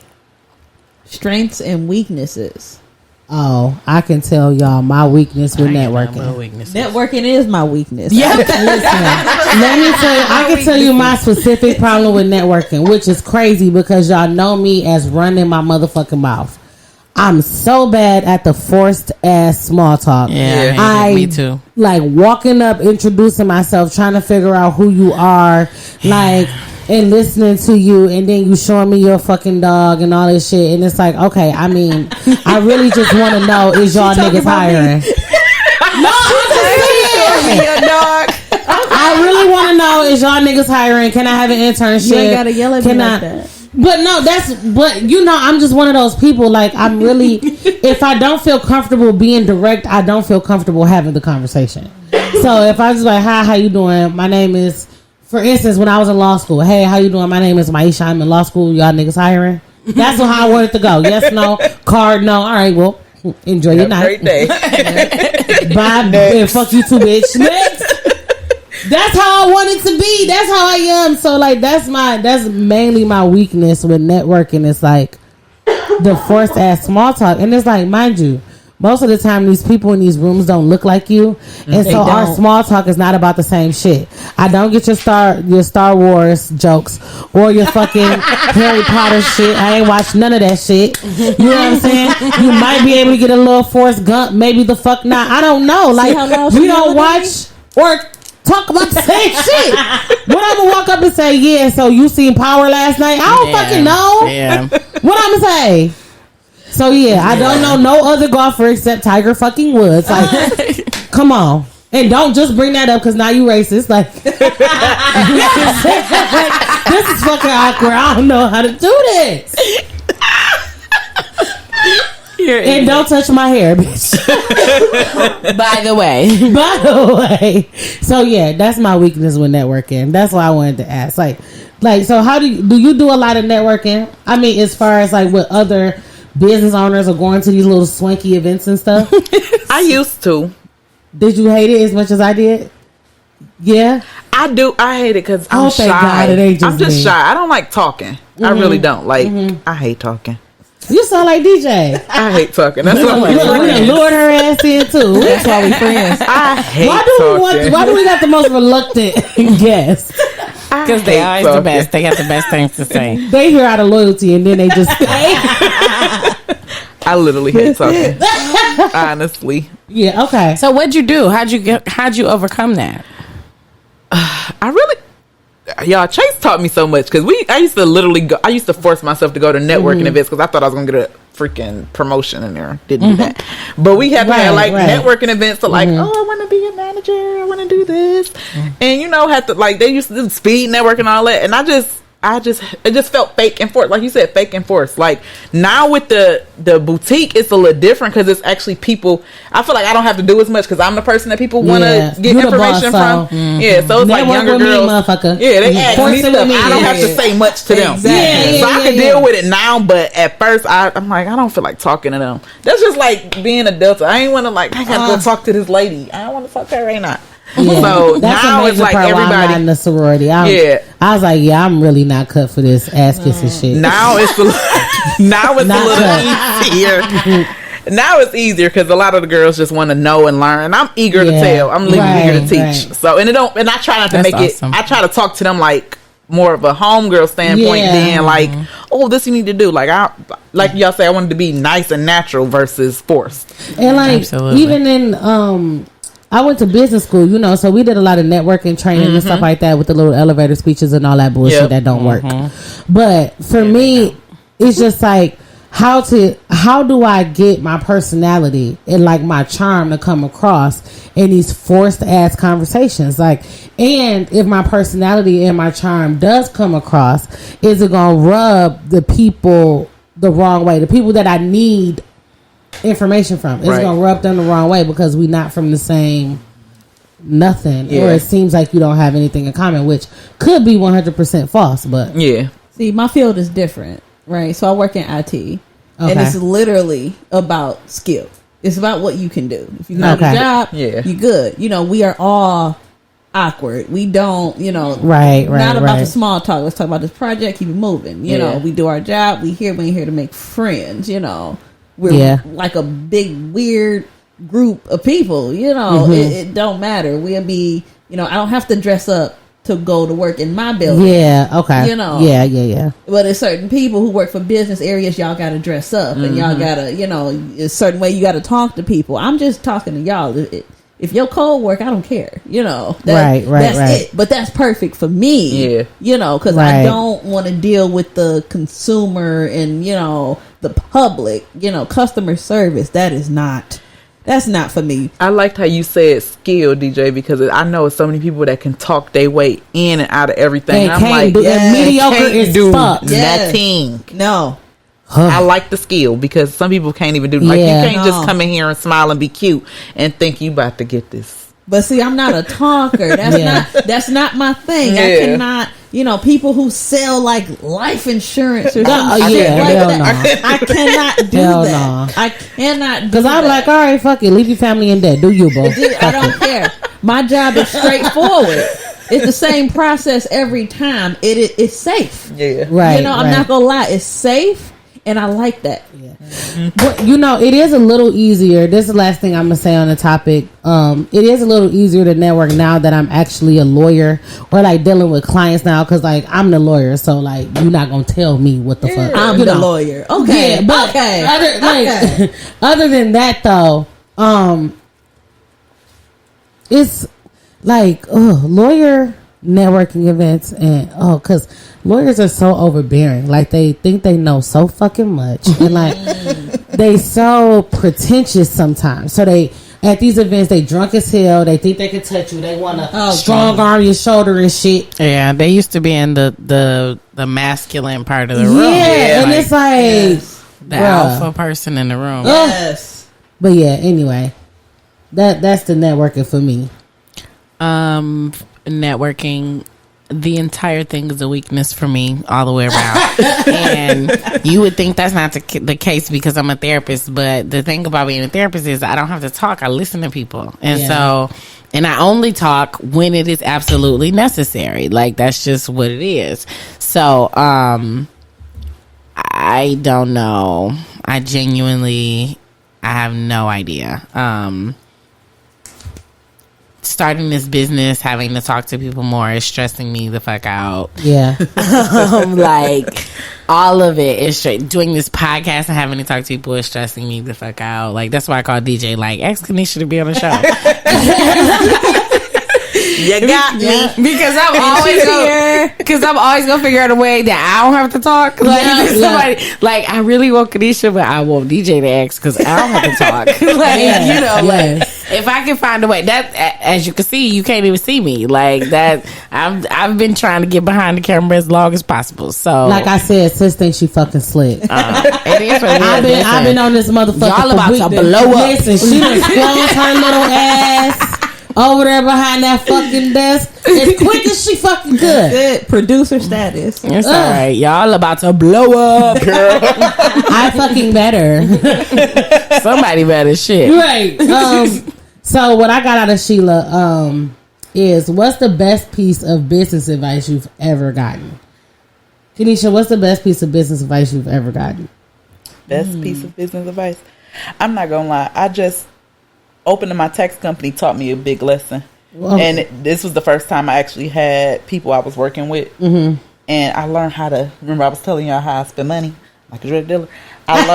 Strengths and weaknesses. Oh, I can tell y'all my weakness with networking. Networking is my weakness. Yep. Listen, let me tell you, I can tell you my specific problem with networking, which is crazy because y'all know me as running my motherfucking mouth. I'm so bad at the forced ass small talk. Me too. Like walking up, introducing myself, trying to figure out who you are. Like, and listening to you, and then you showing me your fucking dog and all this shit, and it's like, okay, I mean, I really just want to know, is y'all niggas hiring? No, I'm just saying. Your dog. I really want to know, is y'all niggas hiring? Can I have an internship? You ain't gotta yell at me like that. But no, but you know, I'm just one of those people, like, I'm really, if I don't feel comfortable being direct, I don't feel comfortable having the conversation. So if I just like, hi, how you doing? My name is, for instance, when I was in law school, hey, how you doing? My name is Maisha. I'm in law school. Y'all niggas hiring? That's how I want it to go. Yes, no, card, no. All right, well, enjoy your night. Great day. Bye, and fuck you too, bitch. Next. That's how I want it to be. That's how I am. So like, that's mainly my weakness with networking. It's like the forced ass small talk, and it's like, mind you, most of the time these people in these rooms don't look like you, and so our small talk is not about the same shit. I don't get your Star Wars jokes or your fucking Harry Potter shit. I ain't watched none of that shit. You know what I'm saying? You might be able to get a little Forrest Gump, maybe the fuck not. I don't know. Like, we don't watch or talk about the same shit. What I'm gonna walk up and say, yeah, so you seen Power last night? I don't fucking know. Yeah. What I'm gonna say? So yeah, I don't know no other golfer except Tiger fucking Woods. Like, come on. And don't just bring that up because now you racist. Like, this is fucking awkward. I don't know how to do this. And don't touch my hair, bitch. By the way. So yeah, that's my weakness with networking. That's why I wanted to ask. Like, so how do you do a lot of networking? I mean, as far as like with other business owners or going to these little swanky events and stuff? I used to. Did you hate it as much as I did? Yeah, I do. I hate it because I'm shy. God, it ain't I'm just shy. I don't like talking. I really don't. Like, I hate talking. You sound like DJ. I hate talking. That's why we done lured her ass in too. That's why we friends. I hate talking. Why do we got the most reluctant guests? Because they always the best. They got the best things to say. They hear out of loyalty and then they just say. I literally hate talking. Honestly. Yeah. Okay. So what'd you do? How'd you overcome that? Y'all, Chase taught me so much because I used to force myself to go to networking events because I thought I was gonna get a freaking promotion in there. Didn't do that, but we had to have networking events to like, oh, I want to be a manager, I want to do this, and had to like, they used to do speed networking and all that, and it just felt fake and forced, like you said, fake and forced. Like now with the boutique, it's a little different because it's actually people. I feel like I don't have to do as much because I'm the person that people want to get information from. Yeah, so it's like younger girls. Yeah, they ask me stuff. I don't have to say much to them. Exactly. So I can deal with it now, but at first I'm like, I don't feel like talking to them. That's just like being a Delta. I ain't want to I gotta go talk to this lady. I don't want to talk to her right now. Yeah. So that's now it's like everybody I'm not in the sorority. I was like, I'm really not cut for this ass kissing shit. Now it's a little easier. Now it's easier because a lot of the girls just want to know and learn. And I'm eager to tell. I'm eager to teach. Right. So and I try not to make awesome. I try to talk to them like more of a homegirl standpoint than like, oh, this you need to do. Like y'all say, I wanted to be nice and natural versus forced. And like even in I went to business school, so we did a lot of networking training and stuff like that with the little elevator speeches and all that bullshit that don't work. But for me, it's just like how do I get my personality and like my charm to come across in these forced ass conversations? Like, and if my personality and my charm does come across, is it gonna rub the people the wrong way? The people that I need information from, it's gonna rub them the wrong way because we not from the same nothing, or it seems like you don't have anything in common, which could be 100% false. But see, my field is different, right? So I work in IT, and it's literally about skill. It's about what you can do. If you know the job, you're good. We are all awkward. We don't, not about the small talk. Let's talk about this project. Keep it moving. We do our job. We ain't here to make friends. We're like a big weird group of people. It don't matter. We'll be, I don't have to dress up to go to work in my building. Yeah, okay. Yeah. But there's certain people who work for business areas, y'all got to dress up and y'all got to, a certain way you got to talk to people. I'm just talking to y'all. If your code work, I don't care. That's right. it. But that's perfect for me. Yeah. Because I don't want to deal with the consumer and the public. Customer service. That's not for me. I liked how you said skill, DJ, because I know so many people that can talk their way in and out of everything. I'm like, mediocre is fuck. Nothing. No. I like the skill because some people can't even do you can't just come in here and smile and be cute and think you about to get this. But see, I'm not a talker. That's not my thing. I cannot, people who sell like life insurance or something. I cannot do that. I cannot do because I'm like, all right, fuck it, leave your family in debt. Do you, bro? I don't care. My job is straightforward. It's the same process every time. It's safe. Yeah, right. I'm not gonna lie. It's safe. And I like that. Yeah. But, it is a little easier. This is the last thing I'm going to say on the topic. It is a little easier to network now that I'm actually a lawyer or like dealing with clients now. Because like I'm the lawyer. So like you're not going to tell me what the fuck. I'm the lawyer. Okay. Yeah, but other than that though, it's like, lawyer networking events and because lawyers are so overbearing. Like they think they know so fucking much and like they so pretentious sometimes. So they at these events they drunk as hell. They think they can touch you. They want to strong arm your shoulder and shit. Yeah, they used to be in the masculine part of the room. Yeah, and it's like the alpha person in the room. Yes, but yeah. Anyway, that's the networking for me. Networking, the entire thing is a weakness for me all the way around. And you would think that's not the case because I'm a therapist, but the thing about being a therapist is I don't have to talk. I listen to people. And and I only talk when it is absolutely necessary. Like that's just what it is. So I don't know. I have no idea. Starting this business, having to talk to people more is stressing me the fuck out. Yeah. Like all of it is straight. Doing this podcast and having to talk to people is stressing me the fuck out. Like that's why I call DJ like ask Kenisha to be on the show. You got me because I'm always gonna figure out a way that I don't have to talk. Like somebody like I really want Kenisha, but I want DJ to ask because I don't have to talk. Like if I can find a way that, as you can see, you can't even see me like that. I've been trying to get behind the camera as long as possible. So like I said, sis thinks she fucking slick. It is what it is. I've been on this motherfucker. Y'all about to blow up. Listen, she done closed her little ass over there behind that fucking desk as quick as she fucking could. Good producer status. It's all right. Y'all about to blow up, girl. I fucking better. Somebody better shit. Right. So what I got out of Sheila is what's the best piece of business advice you've ever gotten? Kenisha, what's the best piece of business advice you've ever gotten? Best piece of business advice? I'm not gonna lie. Opening my tax company taught me a big lesson. Whoa. And this was the first time I actually had people I was working with. Mm-hmm. And I learned how to, remember I was telling y'all how I spend money like a drug dealer. I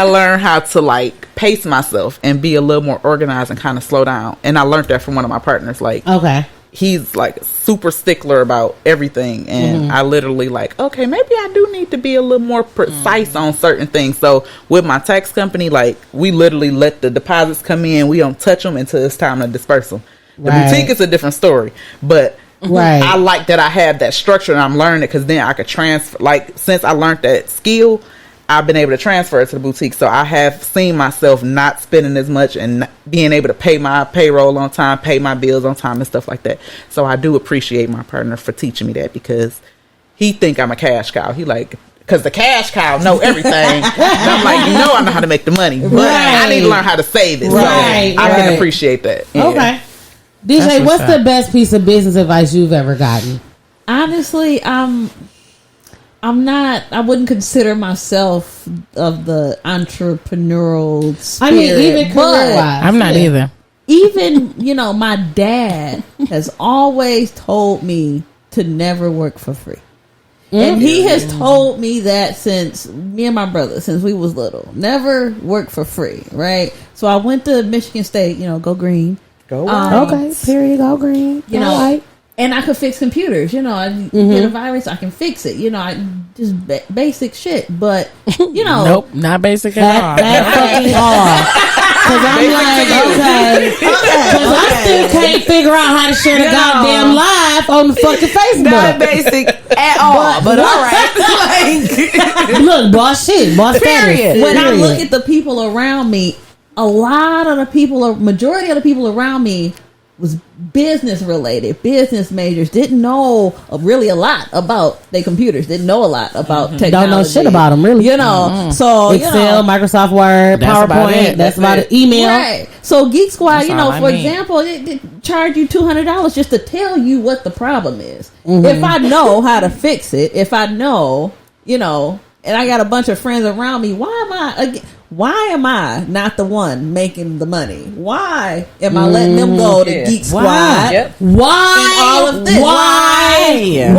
learned how to like pace myself and be a little more organized and kind of slow down. And I learned that from one of my partners. Like, okay, he's like super stickler about everything. And I literally like, okay, maybe I do need to be a little more precise on certain things. So with my tax company, like we literally let the deposits come in. We don't touch them until it's time to disperse them. The boutique is a different story, but I like that I have that structure and I'm learning it because then I could transfer. Like since I learned that skill, I've been able to transfer it to the boutique. So I have seen myself not spending as much and being able to pay my payroll on time, pay my bills on time and stuff like that. So I do appreciate my partner for teaching me that because he think I'm a cash cow. He like, because the cash cow know everything. And I'm like, I know how to make the money, but I need to learn how to save it. So I can appreciate that. Yeah. Okay. DJ, what's the best piece of business advice you've ever gotten? Honestly, I wouldn't consider myself of the entrepreneurial spirit. I mean, even career-wise. I'm not either. Even, my dad has always told me to never work for free. And he has told me that since me and my brother, since we was little, never work for free, right? So I went to Michigan State, go green. Go okay, period, go green. And I could fix computers, I get a virus, I can fix it, I just basic shit, but nope, not basic at all. That's fucking hard. Cause I'm like, cause I still can't figure out how to share the goddamn live on the fucking Facebook. Not basic at all, but all right. Look, boss period. When I look at the people around me, majority of the people around me was business related, business majors, didn't know really a lot about their computers, didn't know a lot about technology. Don't know shit about them, really. So Excel, Microsoft Word, PowerPoint, that's about it. Email. Right. So Geek Squad, for example, it charge you $200 just to tell you what the problem is. If I know how to fix it, if I know, and I got a bunch of friends around me, why am I not the one making the money? Why am I letting them go to Geek Squad? Why? And all of this? Why?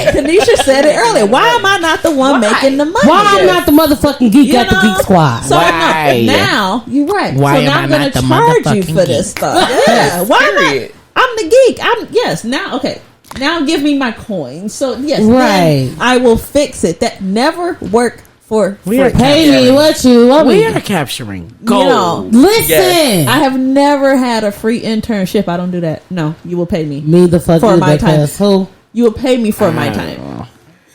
Kanisha said it earlier. Why am I not the one making the money? Why am I not the motherfucking geek at the Geek Squad? So now you're right. Why so now I'm going to charge you for this stuff. Yeah. Why not? I'm the geek. Now give me my coin. So yes, I will fix it. That never worked. We are paying me we are capturing gold. Listen, I have never had a free internship. I don't do that. No, you will pay me. Me the fuck for my time. Who? You will pay me for my time.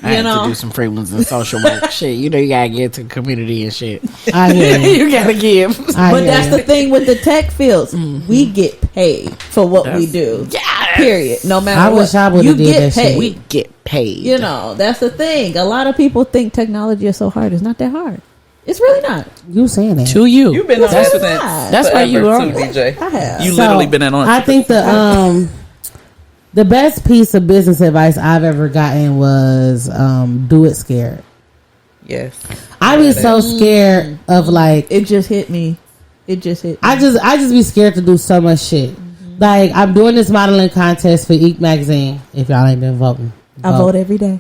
I have to do some free ones in social work. Shit, you gotta get to the community and shit. I hear you. You gotta give. But that's the thing with the tech fields. We get paid for what we do. Yes. Period. No matter I what. wish I would have did that shit. We get paid. That's the thing. A lot of people think technology is so hard. It's not that hard. It's really not. You saying that? To you. You've been on That's since. That's why you are. DJ. I have. You literally been on. I think the best piece of business advice I've ever gotten was do it scared. Yes. I be so scared of it just hit me. I just be scared to do so much shit. Like I'm doing this modeling contest for Eek magazine. If y'all ain't been voting, I vote every day.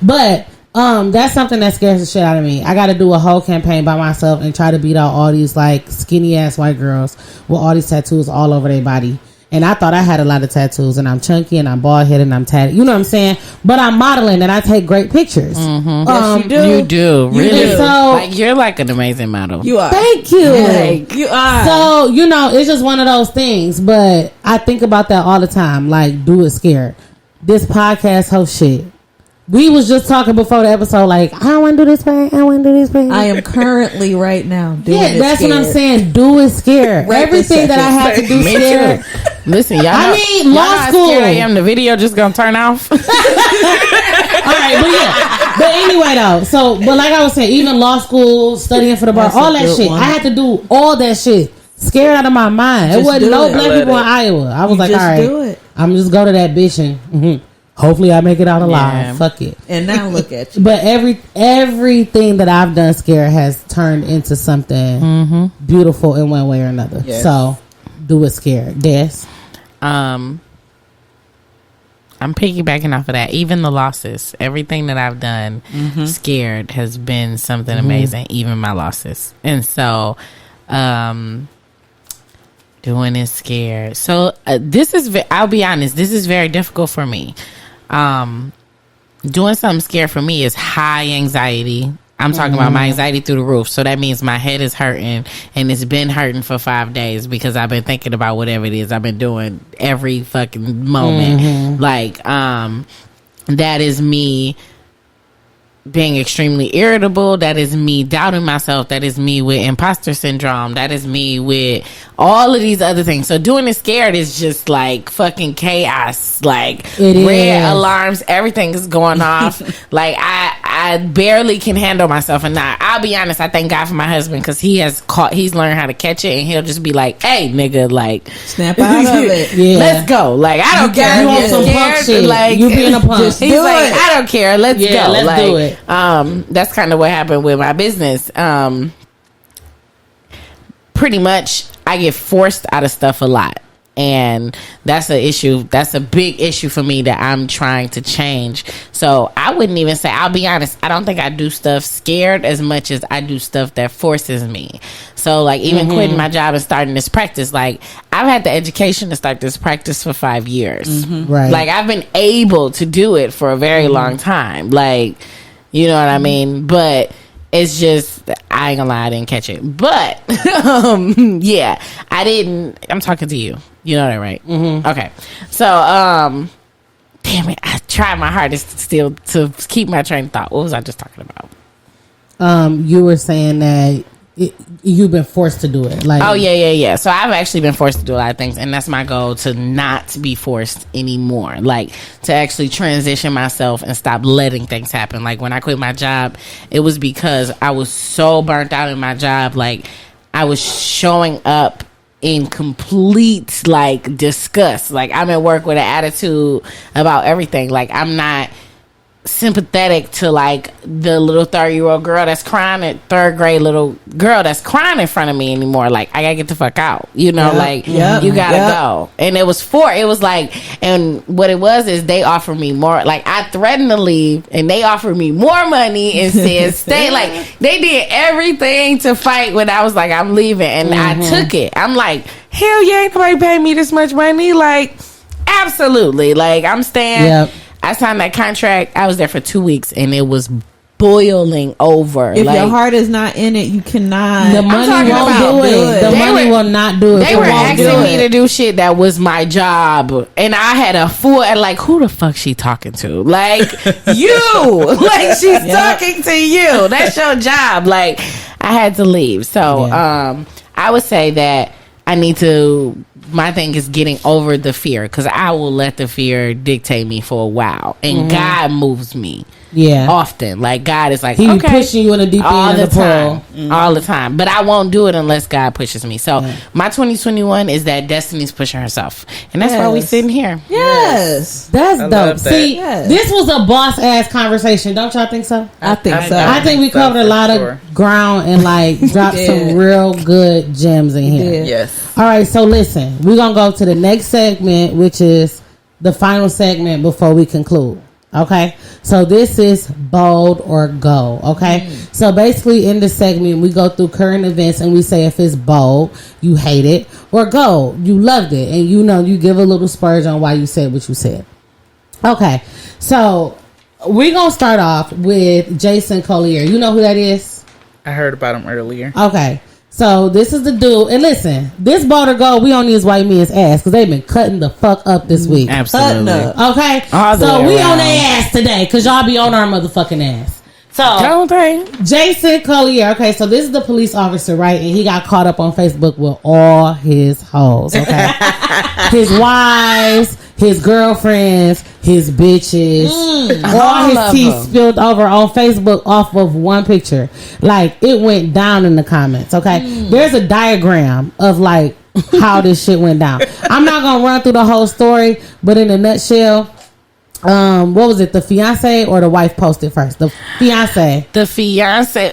But that's something that scares the shit out of me. I got to do a whole campaign by myself and try to beat out all these like skinny ass white girls with all these tattoos all over their body. And I thought I had a lot of tattoos, and I'm chunky, and I'm bald headed, and I'm tatted. You know what I'm saying? But I'm modeling, and I take great pictures. Yes, you do. You do. Really? So, you're like an amazing model. You are. Thank you. You are. So, it's just one of those things. But I think about that all the time. Like, do it scared. This podcast host shit. We was just talking before the episode, like, I don't want to do this thing. I am currently right now doing it that's scared. what I'm saying. Do it scared. Right Everything that I have to do scared. Listen, y'all. Law school. I am. The video just gonna turn off. All right, but anyway though. So, but like I was saying, even law school, studying for the bar, all that shit. I had to do all that shit. Scared out of my mind. It wasn't no black people in Iowa. I was like, all right, I'm just go to that bitch and hopefully I make it out alive. Yeah. Fuck it. And now look at you. But everything that I've done scared has turned into something beautiful in one way or another. Yes. So do it scared. Yes. I'm piggybacking off of that. Even the losses, everything that I've done scared has been something amazing. Even my losses. And so doing it scared. So this is, I'll be honest, this is very difficult for me. Doing something scared for me is high anxiety. I'm talking about my anxiety through the roof. So that means my head is hurting, and it's been hurting for 5 days because I've been thinking about whatever it is I've been doing every fucking moment. Like, that is me being extremely irritable. That is me doubting myself. That is me with imposter syndrome. That is me with all of these other things. So doing it scared is just like fucking chaos. Like red alarms, everything is going off. Like I barely can handle myself. And now I'll be honest, I thank God for my husband because he's learned how to catch it, and he'll just be like, "Hey, nigga, like snap out of it. Let's go. Like I don't care. You want some punk shit? Like you being a punk. He's like, I don't care. Let's go. Let's do it. That's kind of what happened with my business. Pretty much I get forced out of stuff a lot. and that's an issue. That's a big issue for me that I'm trying to change. So I wouldn't even say, I'll be honest, I don't think I do stuff scared as much as I do stuff that forces me. So like even quitting my job and starting this practice, like I've had the education to start this practice for 5 years. Right. Like I've been able to do it for a very long time. Like, you know what I mean? But it's just, I ain't gonna lie, I didn't catch it. But yeah, I didn't. I'm talking to you. You know that, right? Okay. So damn it, I tried my hardest still to keep my train of thought. What was I just talking about? You were saying that you've been forced to do it. Like, oh yeah. So I've actually been forced to do a lot of things, and that's my goal, to not be forced anymore. Like to actually transition myself and stop letting things happen. Like when I quit my job, it was because I was so burnt out in my job. Like I was showing up in complete like disgust. Like I'm at work with an attitude about everything. Like I'm not sympathetic to like the little 30-year-old girl that's crying, at third grade little girl that's crying in front of me anymore. Like I gotta get the fuck out, you know. You gotta go. And it was like, and what it was is they offered me more. Like I threatened to leave and they offered me more money and said stay. Like they did everything to fight when I was like I'm leaving, and I took it. I'm like, hell yeah, ain't nobody paying me this much money. Like absolutely. Like I'm staying. I signed that contract. I was there for 2 weeks, and it was boiling over. If your heart is not in it, you cannot. The money won't do it. The money will not do it. They were asking me to do shit that was my job, and I had a full like, who the fuck she talking to? Like you, like she's talking to you. That's your job. Like I had to leave. So I would say that I need to. My thing is getting over the fear, because I will let the fear dictate me for a while, and God moves me often. Like God is like, He pushing you in a deep end of the pool all the time, but I won't do it unless God pushes me. So my 2021 is that Destiny's pushing herself, and that's why we sitting here. That's dope. See, this was a boss ass conversation, don't y'all think so? I think so. I think we covered a lot of ground and like dropped some real good gems in here. Yes. All right, so listen, we're gonna go to the next segment, which is the final segment before we conclude. Okay, so this is bold or go. Okay, so basically in this segment we go through current events and we say if it's bold, you hate it, or go, you loved it, and you know you give a little spurge on why you said what you said. Okay, so we're gonna start off with Jason Collier. You know who that is? I heard about him earlier. Okay. So this is the dude, and listen, this bold or go, we on these white men's ass because they've been cutting the fuck up this week. Absolutely. Okay, so we on their ass today because y'all be on our motherfucking ass. So Jason Collier, okay, so this is the police officer, right? And he got caught up on Facebook with all his hoes, okay? His wives, his girlfriends, his bitches, all his tea spilled over on Facebook off of one picture. Like, it went down in the comments, okay? There's a diagram of like how this shit went down. I'm not gonna run through the whole story, but in a nutshell, what was it, the fiance or the wife posted first? The fiance.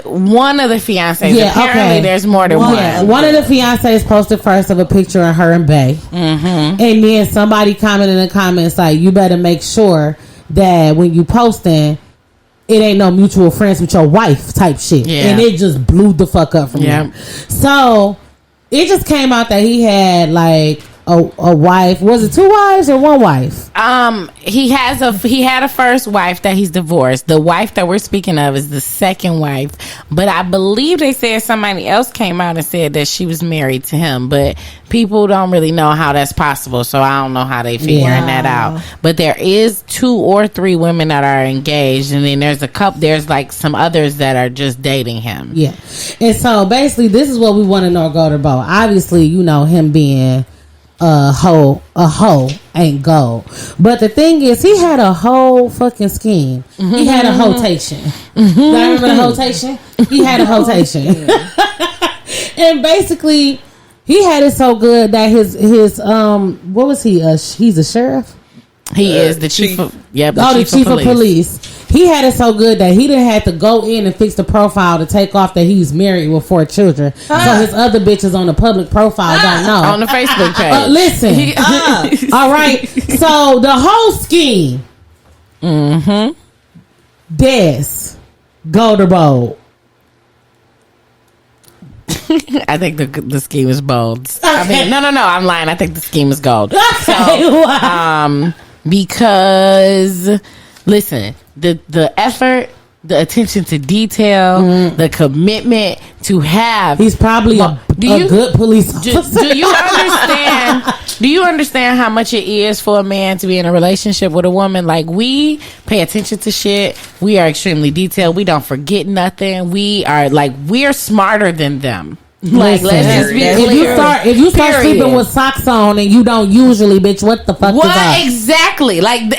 One of the fiancés. Apparently there's more than one. One of the fiancés posted first of a picture of her and Bae. And then somebody commented in the comments like, you better make sure that when you posting, it ain't no mutual friends with your wife type shit. And it just blew the fuck up from there. So it just came out that he had like a wife. Was it 2 wives or 1 wife? He had a first wife that he's divorced. The wife that we're speaking of is the second wife, but I believe they said somebody else came out and said that she was married to him, but people don't really know how that's possible, so I don't know how they figuring that out. But there is 2 or 3 women that are engaged, and then there's like some others that are just dating him. And so basically this is what we want to know, go to Bo. Obviously, you know, him being a hoe ain't gold. But the thing is, he had a whole fucking scheme. He had a hotation. Y'all remember the hotation? He had a hotation. And basically, he had it so good that his what was he? He's a sheriff? He is the chief of the chief of police. He had it so good that he didn't have to go in and fix the profile to take off that he's married with 4 children. So his other bitches on the public profile don't know. On the Facebook page. Listen. All right. So the whole scheme. Des. Golden Bowl. I think the scheme is bold. I mean, no. I'm lying. I think the scheme is gold. Wow. Because listen, the effort, the attention to detail, the commitment to have. He's probably a good police officer. Do you understand? Do you understand how much it is for a man to be in a relationship with a woman? Like, we pay attention to shit. We are extremely detailed. We don't forget nothing. We're smarter than them. Like, let's just be clear. If you start sleeping with socks on and you don't usually, bitch, what the fuck is that? Exactly. Like,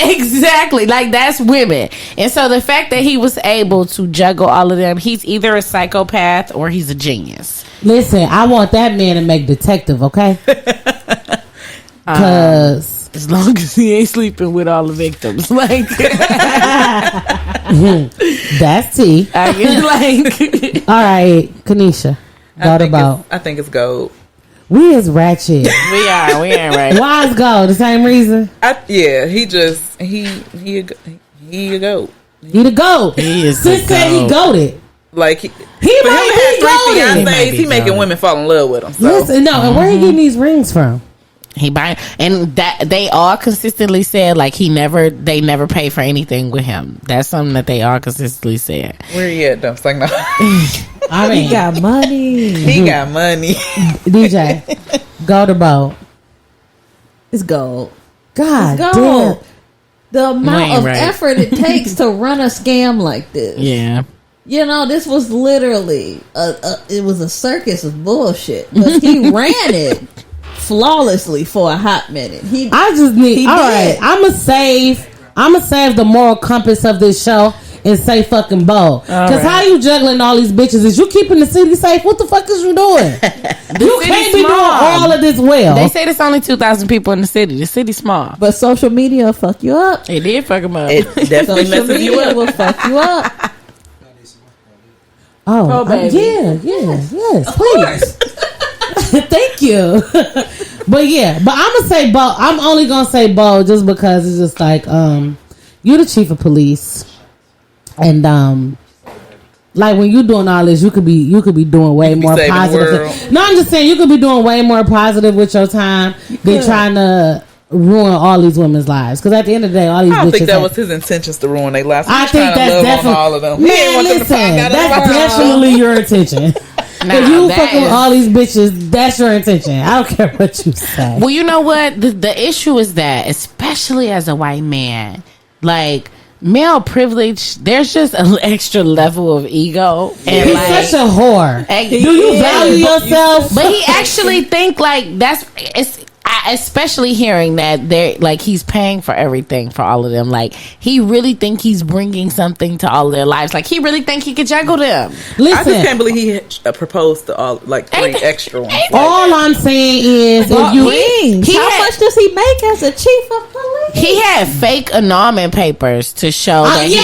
that's women. And so the fact that he was able to juggle all of them, he's either a psychopath or he's a genius. Listen, I want that man to make detective, okay? Because as long as he ain't sleeping with all the victims, like that's tea. I guess, like, all right, Kenisha. I think it's gold. We is ratchet. we ain't right. Why is gold? The same reason. He a goat. He the goat. He is. Sis said he goated. Like he might be goated. He making women fall in love with him. So. Listen, no, and where he getting these rings from? He buy, and that they all consistently said like they never pay for anything with him. That's something that they all consistently said. Where he at though? It's like no. I mean, he got money. He got money. DJ, go to boat. It's gold. God it's gold. Damn. The amount of effort it takes to run a scam like this. Yeah. You know, this was literally it was a circus of bullshit. But he ran it flawlessly for a hot minute. I'ma save the moral compass of this show and say fucking Bo. Because how you juggling all these bitches? Is you keeping the city safe? What the fuck is you doing? You can't be doing all of this well. They say there's only 2,000 people in the city. The city's small. But social media will fuck you up. It did fuck them up. It definitely messes you up. Will fuck you up. Yes, please. Thank you. But I'm gonna say Bo. I'm only gonna say Bo just because it's just like you're the chief of police, and like when you're doing all this, you could be doing way more positive. No, I'm just saying you could be doing way more positive with your time than trying to ruin all these women's lives. Because at the end of the day, all these bitches. I don't think that was his intentions to ruin their lives. I think that's definitely all of them. Man, listen, that's definitely your intention. If you fucking with all these bitches, that's your intention. I don't care what you say. Well, you know what? The issue is that, especially as a white man, like male privilege, there's just an extra level of ego. And he's such a whore. Do you value yourself? But he actually think like especially hearing that they're like he's paying for everything for all of them. Like he really think he's bringing something to all of their lives. Like he really think he could juggle them. Listen, I just can't believe he proposed to all like 3 extra ones. All I'm saying is, how much does he make as a chief of police? He had fake annulment papers to show that he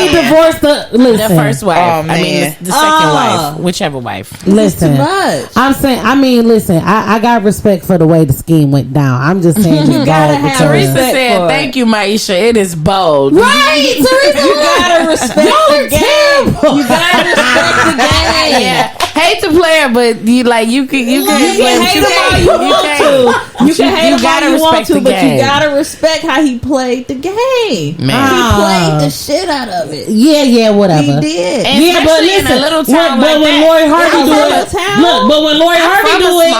divorced the first wife. I mean, the second wife, whichever wife. Listen, I'm saying. I mean, listen. I got respect for the way the scheme went down. I'm just saying, you gotta have Teresa said, "Thank you, Maisha. It is bold, right? Teresa, you gotta respect the game. You gotta respect the game. Yeah, hate to play it, but you can hate him all you want to. You can hate him all you want to, but you gotta respect how he played the game. Man. He played the shit out of it. Yeah, whatever. He did. And but listen, in a little town when Lori Harvey do it, but when Lori Harvey do it,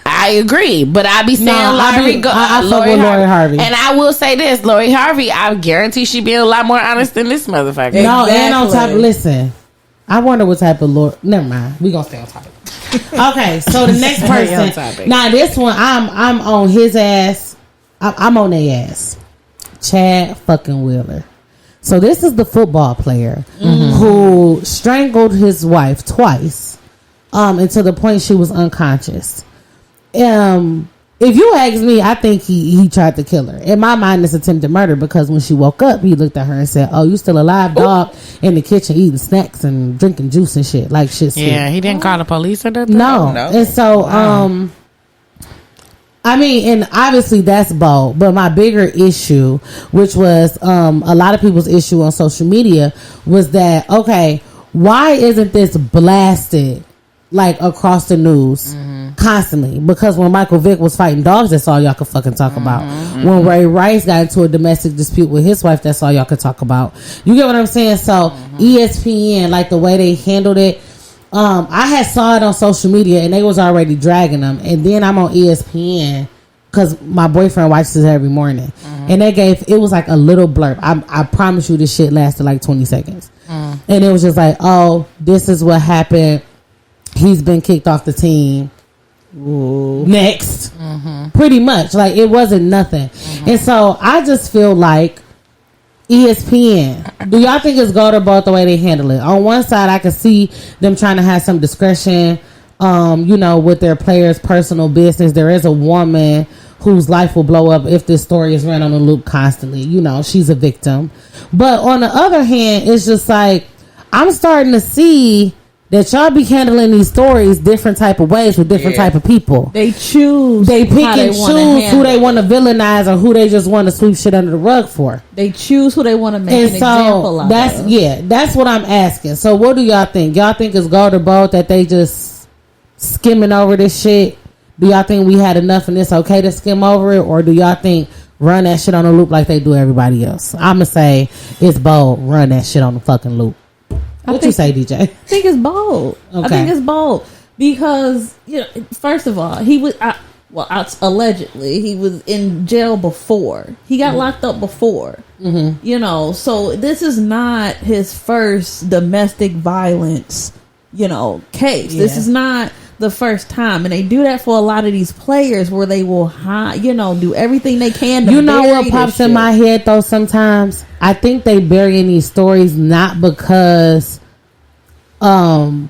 I agree, but I be saying I fuck with Lori Harvey, and I will say this: Lori Harvey, I guarantee she being a lot more honest than this motherfucker. No, and on top, listen, I wonder what type of Lori. Never mind, we gonna stay on topic. Okay, so the next person. Now this one, I'm on his ass. I'm on their ass. Chad fucking Wheeler. So this is the football player who strangled his wife twice, and to the point she was unconscious. It if you ask me, I think he tried to kill her. In my mind, it's attempted murder because when she woke up, he looked at her and said, "Oh, you still alive, dog?" In the kitchen eating snacks and drinking juice and shit. Like shit. Yeah, he didn't call the police or nothing. No. And so, I mean, and obviously that's bold, but my bigger issue, which was a lot of people's issue on social media, was that, okay, why isn't this blasted like across the news constantly? Because when Michael Vick was fighting dogs, that's all y'all could fucking talk about. When Ray Rice got into a domestic dispute with his wife, that's all y'all could talk about. You get what I'm saying? So ESPN, like the way they handled it, I had saw it on social media and they was already dragging them, and then I'm on ESPN because my boyfriend watches it every morning, and they gave, it was like a little blurb. I promise you this shit lasted like 20 seconds, and it was just like, oh, this is what happened. He's been kicked off the team. Ooh. Next, pretty much, like it wasn't nothing, and so I just feel like ESPN, do y'all think it's good or bad the way they handle it? On one side, I can see them trying to have some discretion, with their players' personal business. There is a woman whose life will blow up if this story is run on a loop constantly. She's a victim. But on the other hand, it's just like, I'm starting to see that y'all be handling these stories different type of ways with different type of people. They pick and choose who they want to villainize or who they just want to sweep shit under the rug for. They choose who they want to make an example of. That's what I'm asking. So what do y'all think? Y'all think it's gold or bold that they just skimming over this shit? Do y'all think we had enough and it's okay to skim over it? Or do y'all think run that shit on the loop like they do everybody else? I'm going to say it's bold. Run that shit on the fucking loop. What you say, DJ? I think it's bold. Okay. I think it's bold because, first of all, he was, allegedly, he was in jail before. He got locked up before. So this is not his first domestic violence, case. This is not the first time. And they do that for a lot of these players where they will do everything they can to what pops in my head though sometimes? I think they burying these stories not because not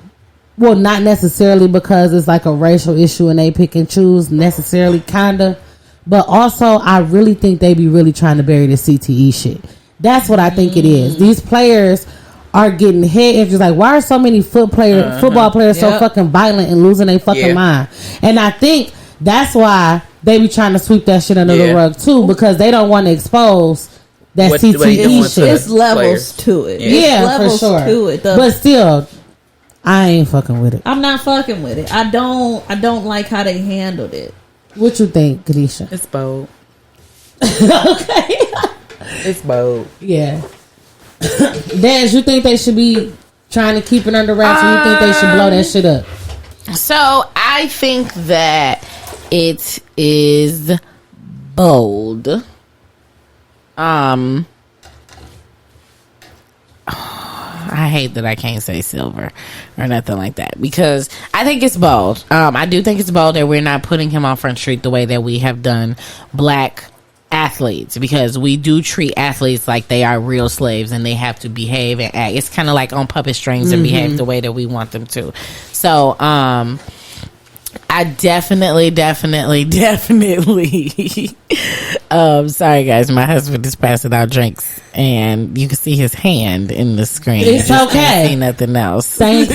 necessarily because it's like a racial issue and they pick and choose necessarily, kinda, but also I really think they be really trying to bury the CTE shit. That's what I think it is. These players are getting hit. It's just like, why are so many football players so fucking violent and losing their fucking mind? And I think that's why they be trying to sweep that shit under the rug too, because they don't want to expose that CTE shit. It's levels to it. Yeah, for sure. To it. But still, I ain't fucking with it. I'm not fucking with it. I don't like how they handled it. What you think, Kenisha? It's bold. Okay. It's bold. Yeah. Daz, you think they should be trying to keep it under wraps, or you think they should blow that shit up? So I think that it is bold. I hate that I can't say silver or nothing like that, because I think it's bold. I do think it's bold that we're not putting him on Front Street the way that we have done black athletes, because we do treat athletes like they are real slaves and they have to behave and act. It's kind of like on puppet strings and behave the way that we want them to. So I definitely sorry guys, my husband is passing out drinks and you can see his hand in the screen. It's okay. Can't see nothing else. Thanks.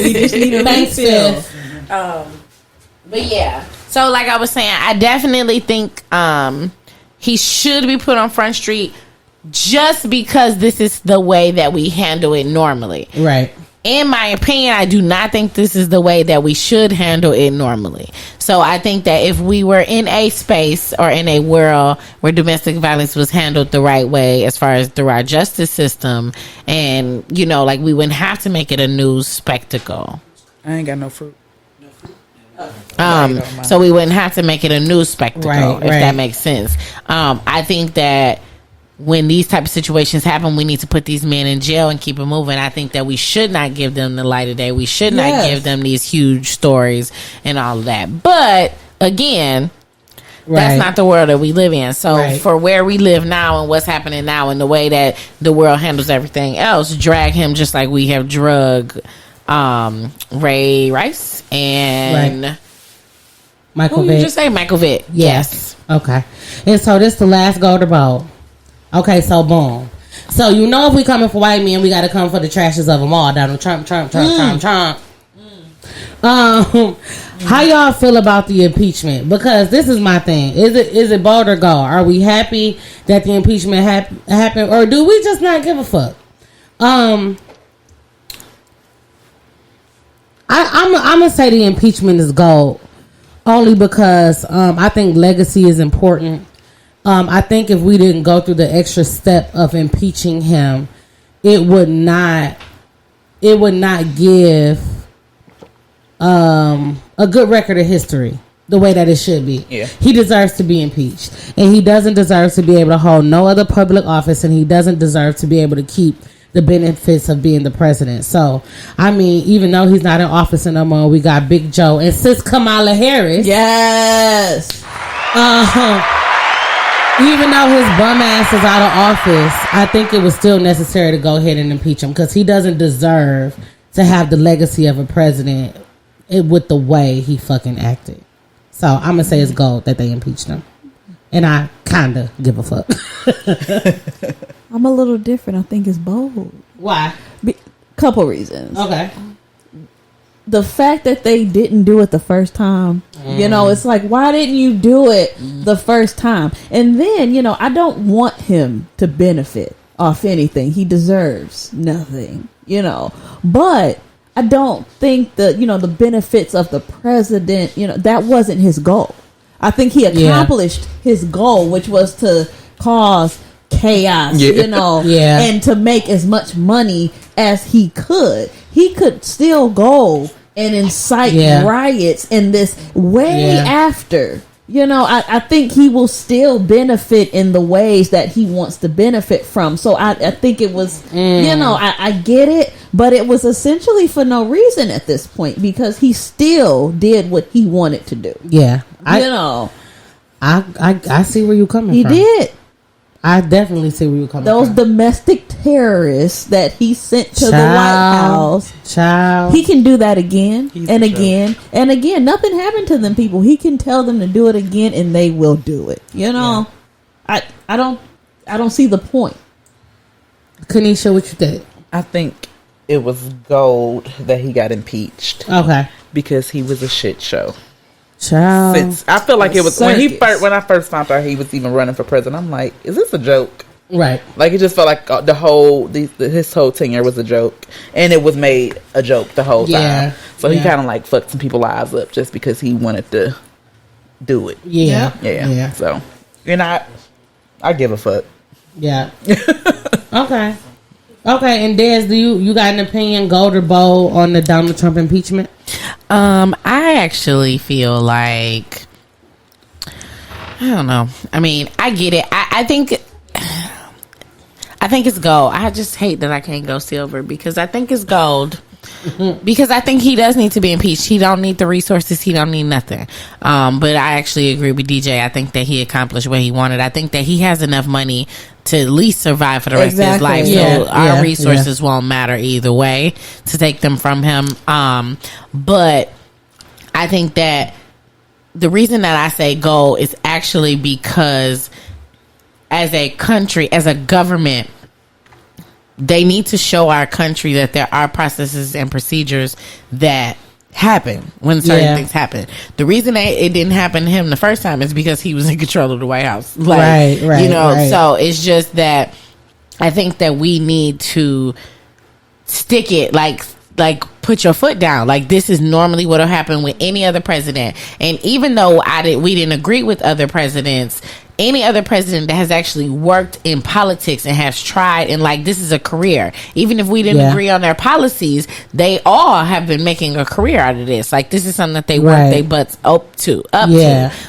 But yeah, so like I was saying, I definitely think he should be put on Front Street just because this is the way that we handle it normally. Right. In my opinion, I do not think this is the way that we should handle it normally. So I think that if we were in a space or in a world where domestic violence was handled the right way, as far as through our justice system, and, like we wouldn't have to make it a news spectacle. I ain't got no fruit. So we wouldn't have to make it a news spectacle, if that makes sense. I think that when these type of situations happen, we need to put these men in jail and keep it moving. I think that we should not give them the light of day. We should not give them these huge stories and all of that. But again, that's not the world that we live in. So for where we live now and what's happening now and the way that the world handles everything else, drag him just like we have drug Ray Rice and Michael Vick. You just say Michael Vick. Yes. Okay. And so this the last go to bowl. Okay, so boom. So if we coming for white men, we got to come for the trashes of them all. Donald Trump. How y'all feel about the impeachment? Because this is my thing. Is it bold or go? Are we happy that the impeachment happened, or do we just not give a fuck? I'm gonna say the impeachment is gold, only because I think legacy is important. I think if we didn't go through the extra step of impeaching him, it would not give a good record of history the way that it should be. Yeah. He deserves to be impeached, and he doesn't deserve to be able to hold no other public office, and he doesn't deserve to be able to keep the benefits of being the president. So, I mean, even though he's not in office no more, we got Big Joe and sis Kamala Harris. Yes. Even though his bum ass is out of office, I think it was still necessary to go ahead and impeach him, because he doesn't deserve to have the legacy of a president with the way he fucking acted. So I'm gonna say it's gold that they impeached him, and I kinda give a fuck. I'm a little different. I think it's bold. Why? Couple reasons. Okay. The fact that they didn't do it the first time, it's like, why didn't you do it the first time? And then, I don't want him to benefit off anything. He deserves nothing, but I don't think the benefits of the president, that wasn't his goal. I think he accomplished his goal, which was to cause chaos, and to make as much money as he could. He could still go and incite riots in this way after. I think he will still benefit in the ways that he wants to benefit from. So I think it was, I get it, but it was essentially for no reason at this point, because he still did what he wanted to do. Yeah. I see where you're coming from. He did. I definitely see where you're coming Those from. domestic terrorists that he sent to the White House. He can do that again and again and again. Nothing happened to them people. He can tell them to do it again and they will do it. I don't see the point. Kenisha, what you think? I think it was gold that he got impeached. Okay. Because he was a shit show. Child. I feel like it was when I first found out he was even running for president. I'm like, is this a joke? Right. Like, it just felt like his whole tenure was a joke, and it was made a joke the whole time. So he kind of like fucked some people's lives up just because he wanted to do it. Yeah. So, and I give a fuck. Yeah. Okay. And Des, do you got an opinion, gold or bold, on the Donald Trump impeachment? I actually feel like, I don't know. I mean, I get it. I think it's gold. I just hate that I can't go silver, because I think it's gold. Because I think he does need to be impeached. He don't need the resources. He don't need nothing. But I actually agree with DJ. I think that he accomplished what he wanted. I think that he has enough money to at least survive for the rest of his life. So our resources won't matter either way to take them from him. But I think that the reason that I say go is actually because as a country, as a government, they need to show our country that there are processes and procedures that happen when certain things happen. The reason it didn't happen to him the first time is because he was in control of the White House. Like, right. So it's just that I think that we need to stick it, like put your foot down. Like, this is normally what will happen with any other president. And even though we didn't agree with other presidents, any other president that has actually worked in politics and has tried, and like, this is a career. Even if we didn't agree on their policies, they all have been making a career out of this. Like, this is something that they work their butts up to.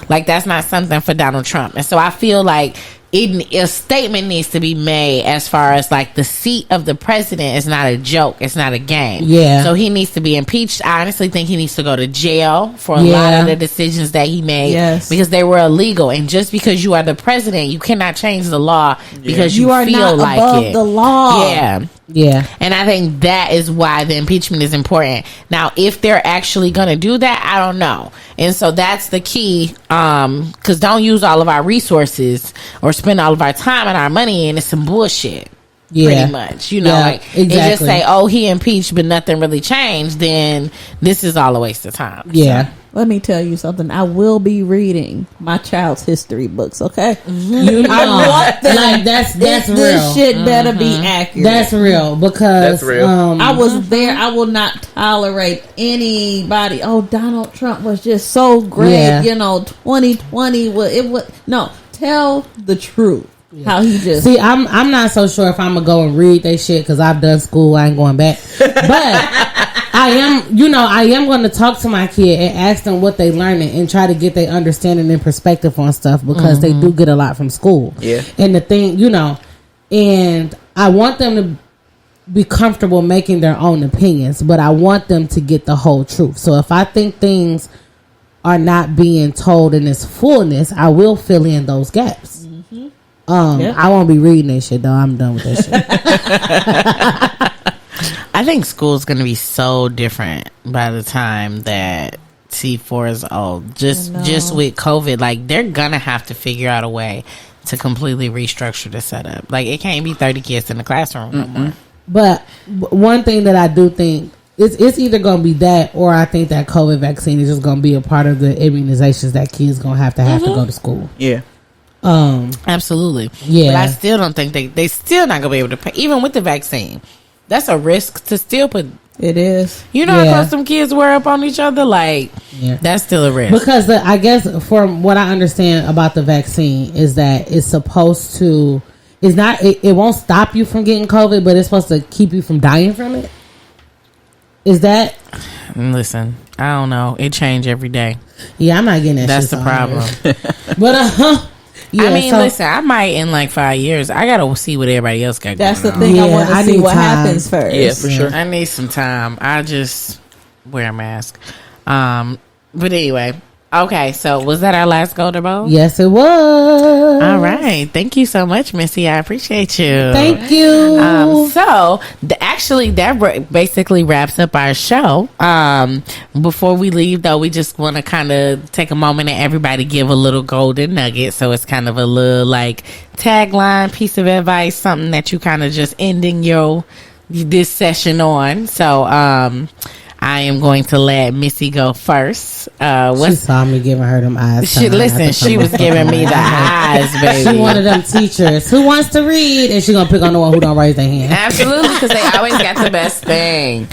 Like, that's not something for Donald Trump. And so I feel like a statement needs to be made as far as like the seat of the president is not a joke. It's not a game. So he needs to be impeached. I honestly think he needs to go to jail for a lot of the decisions that he made because they were illegal. And just because you are the president, you cannot change the law because you are feel not like above it. The law. Yeah. And I think that is why the impeachment is important. Now, if they're actually going to do that, I don't know. And so that's the key, because don't use all of our resources or spend all of our time and our money into some bullshit. Yeah. Pretty much. You know, like, exactly. And just say, oh, he impeached, but nothing really changed, then this is all a waste of time. Yeah. So. Let me tell you something. I will be reading my child's history books, okay? You know, I want them. Like, that's real. This shit better be accurate. That's real, because that's real. I was there. I will not tolerate anybody. Oh, Donald Trump was just so great. Yeah. You know, 2020 was no. Tell the truth. Yeah. How he just see. I'm not so sure if I'm gonna go and read they shit because I've done school. I ain't going back, but. I am going to talk to my kid and ask them what they learning and try to get their understanding and perspective on stuff, because they do get a lot from school. Yeah. And the thing, you know, and I want them to be comfortable making their own opinions, but I want them to get the whole truth. So if I think things are not being told in its fullness, I will fill in those gaps. I won't be reading that shit though. I'm done with that shit. I think school's going to be so different by the time that C4 is old. Just with COVID, like, they're going to have to figure out a way to completely restructure the setup. Like, it can't be 30 kids in the classroom no more. But one thing that I do think it's either going to be that, or I think that COVID vaccine is just going to be a part of the immunizations that kids going to have to go to school. Yeah. Absolutely. Yeah. But I still don't think they still not going to be able to pay, even with the vaccine. That's a risk to still put. It is. You know how close some kids were up on each other? Like, that's still a risk. Because I guess from what I understand about the vaccine is that it's supposed to, it's not, it won't stop you from getting COVID, but it's supposed to keep you from dying from it. Is that? Listen, I don't know. It change every day. Yeah, I'm not getting that. That's the problem. But yeah, I mean, listen, I might in like 5 years. I gotta see what everybody else got. That's the going thing. I want to see what happens first. Yeah, for sure. I need some time. I just wear a mask. But anyway, okay. So was that our last Golden Bowl? Yes, it was. All right. Thank you so much, Missy. I appreciate you. Thank you. So actually, that basically wraps up our show. Before we leave, though, we just want to kind of take a moment and everybody give a little golden nugget. So it's kind of a little like tagline, piece of advice, something that you kind of just ending this session on. So I am going to let Missy go first. She saw me giving her them eyes. She was giving me the eyes, baby. She one of them teachers who wants to read, and she gonna pick on the one who don't raise their hand. Absolutely, because they always got the best thing.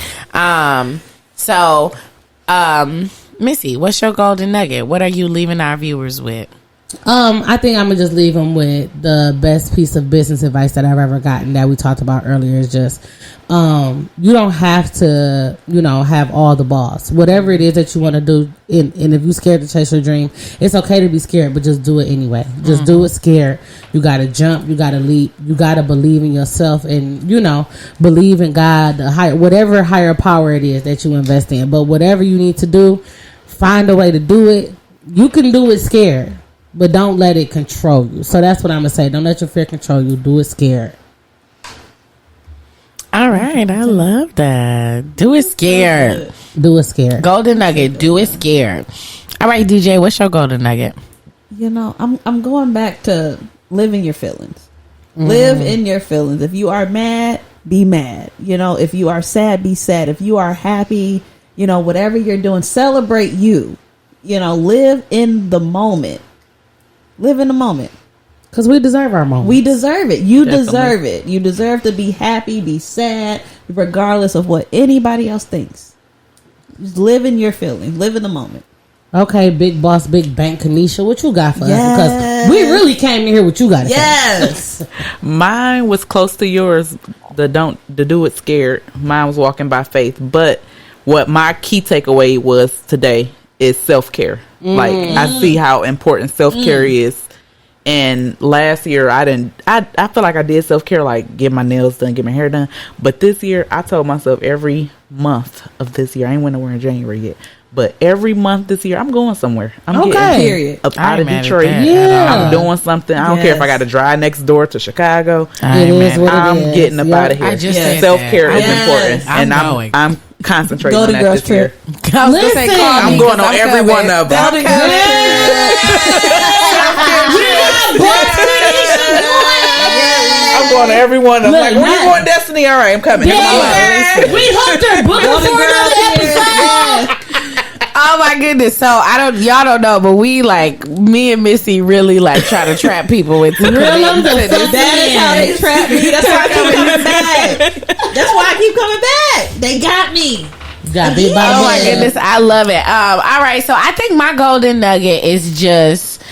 Missy, what's your golden nugget? What are you leaving our viewers with? I think I'm gonna just leave them with the best piece of business advice that I've ever gotten that we talked about earlier. Is just you don't have to have all the balls. Whatever it is that you want to do, and if you're scared to chase your dream, it's okay to be scared, but just do it anyway. Just do it scared. You gotta jump, you gotta leap, you gotta believe in yourself, and believe in God, whatever higher power it is that you invest in. But whatever you need to do, find a way to do it. You can do it scared, but don't let it control you. So that's what I'm going to say. Don't let your fear control you. Do it scared. All right. I love that. Do it scared. Do it scared. Golden nugget. Do it scared. All right, DJ, what's your golden nugget? I'm going back to living your feelings. Live in your feelings. If you are mad, be mad. If you are sad, be sad. If you are happy, whatever you're doing, celebrate you. Live in the moment. Live in the moment. Because we deserve our moment. We deserve it. You deserve it. You deserve to be happy, be sad, regardless of what anybody else thinks. Just live in your feelings. Live in the moment. Okay, big boss, big bank, Kenisha, what you got for us? Because we really came to hear what you got to say. Yes. Mine was close to yours. The do it scared. Mine was walking by faith. But what my key takeaway was today is self-care. Like, I see how important self-care is. And last year I feel like I did self-care, like get my nails done, get my hair done. But this year I told myself every month of this year, I ain't went nowhere in January yet, But every month this year, I'm going somewhere. I'm Okay. getting Period. up out of mad at Detroit. that Yeah. I'm doing something. I don't care if I got to drive next door to Chicago. It is what it I'm is. getting up Yep. out of here. I just said Self care that. is important, I'm and going. I'm concentrating Golden on that Girls this year. trip. I was gonna say, Listen. call me, I'm going 'cause on every coming. one of them. Golden Girls I'm going to every one of them. Look, Like, where you not- going, Destiny? All right, I'm coming. Come on. Yeah. We hooked her. Book her Golden for Girls another here. episode. Oh my goodness! So y'all don't know, but we like me and Missy really like try to trap people with Reel them the fuck That is how they in. trap me. That's why I keep coming back. That's why I keep coming back. They got me. Got big by Oh my head. goodness, I love it. All right, so I think my golden nugget is just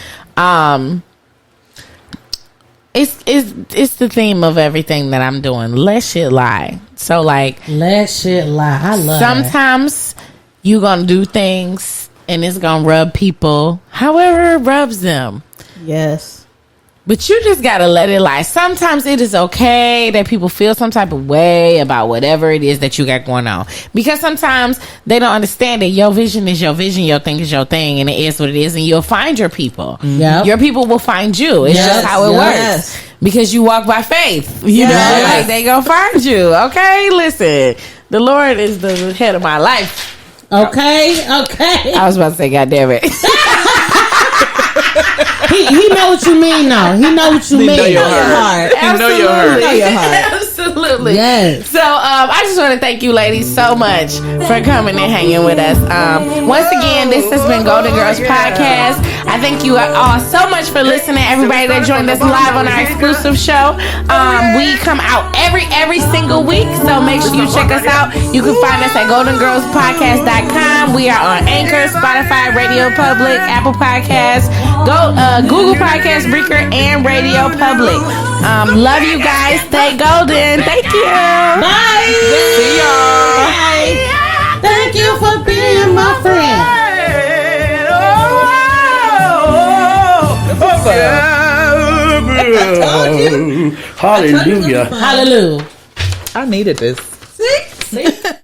it's the theme of everything that I'm doing. Let shit lie. So like Let shit lie. I love it. sometimes you gonna do things and it's gonna rub people however it rubs them. Yes. But you just gotta let it lie. Sometimes it is okay that people feel some type of way about whatever it is that you got going on. Because sometimes they don't understand that your vision is your vision, your thing is your thing, and it is what it is, and you'll find your people. Yep. Your people will find you. It's Yes, just how it yes. works. Because you walk by faith. You know, Yes. like they gonna find you. Okay? Listen. The Lord is the head of my life. Okay. I was about to say, God damn it. He know what you mean now. He know what you He mean. know your heart. He know your heart. Know your heart. Absolutely. Yes. So I just want to thank you ladies so much for coming and hanging with us. Once again, this has been Golden Girls Podcast. I thank you all so much for listening. Everybody that joined us live on our exclusive show. We come out every single week, so make sure you check us out. You can find us at goldengirlspodcast.com. We are on Anchor, Spotify, Radio Public, Apple Podcasts, Google Podcasts, Breaker, and Radio Public. Love you guys. Stay golden. Thank you. Bye. See y'all. Bye. Thank you for being my friend. Hallelujah. Hallelujah. I needed this.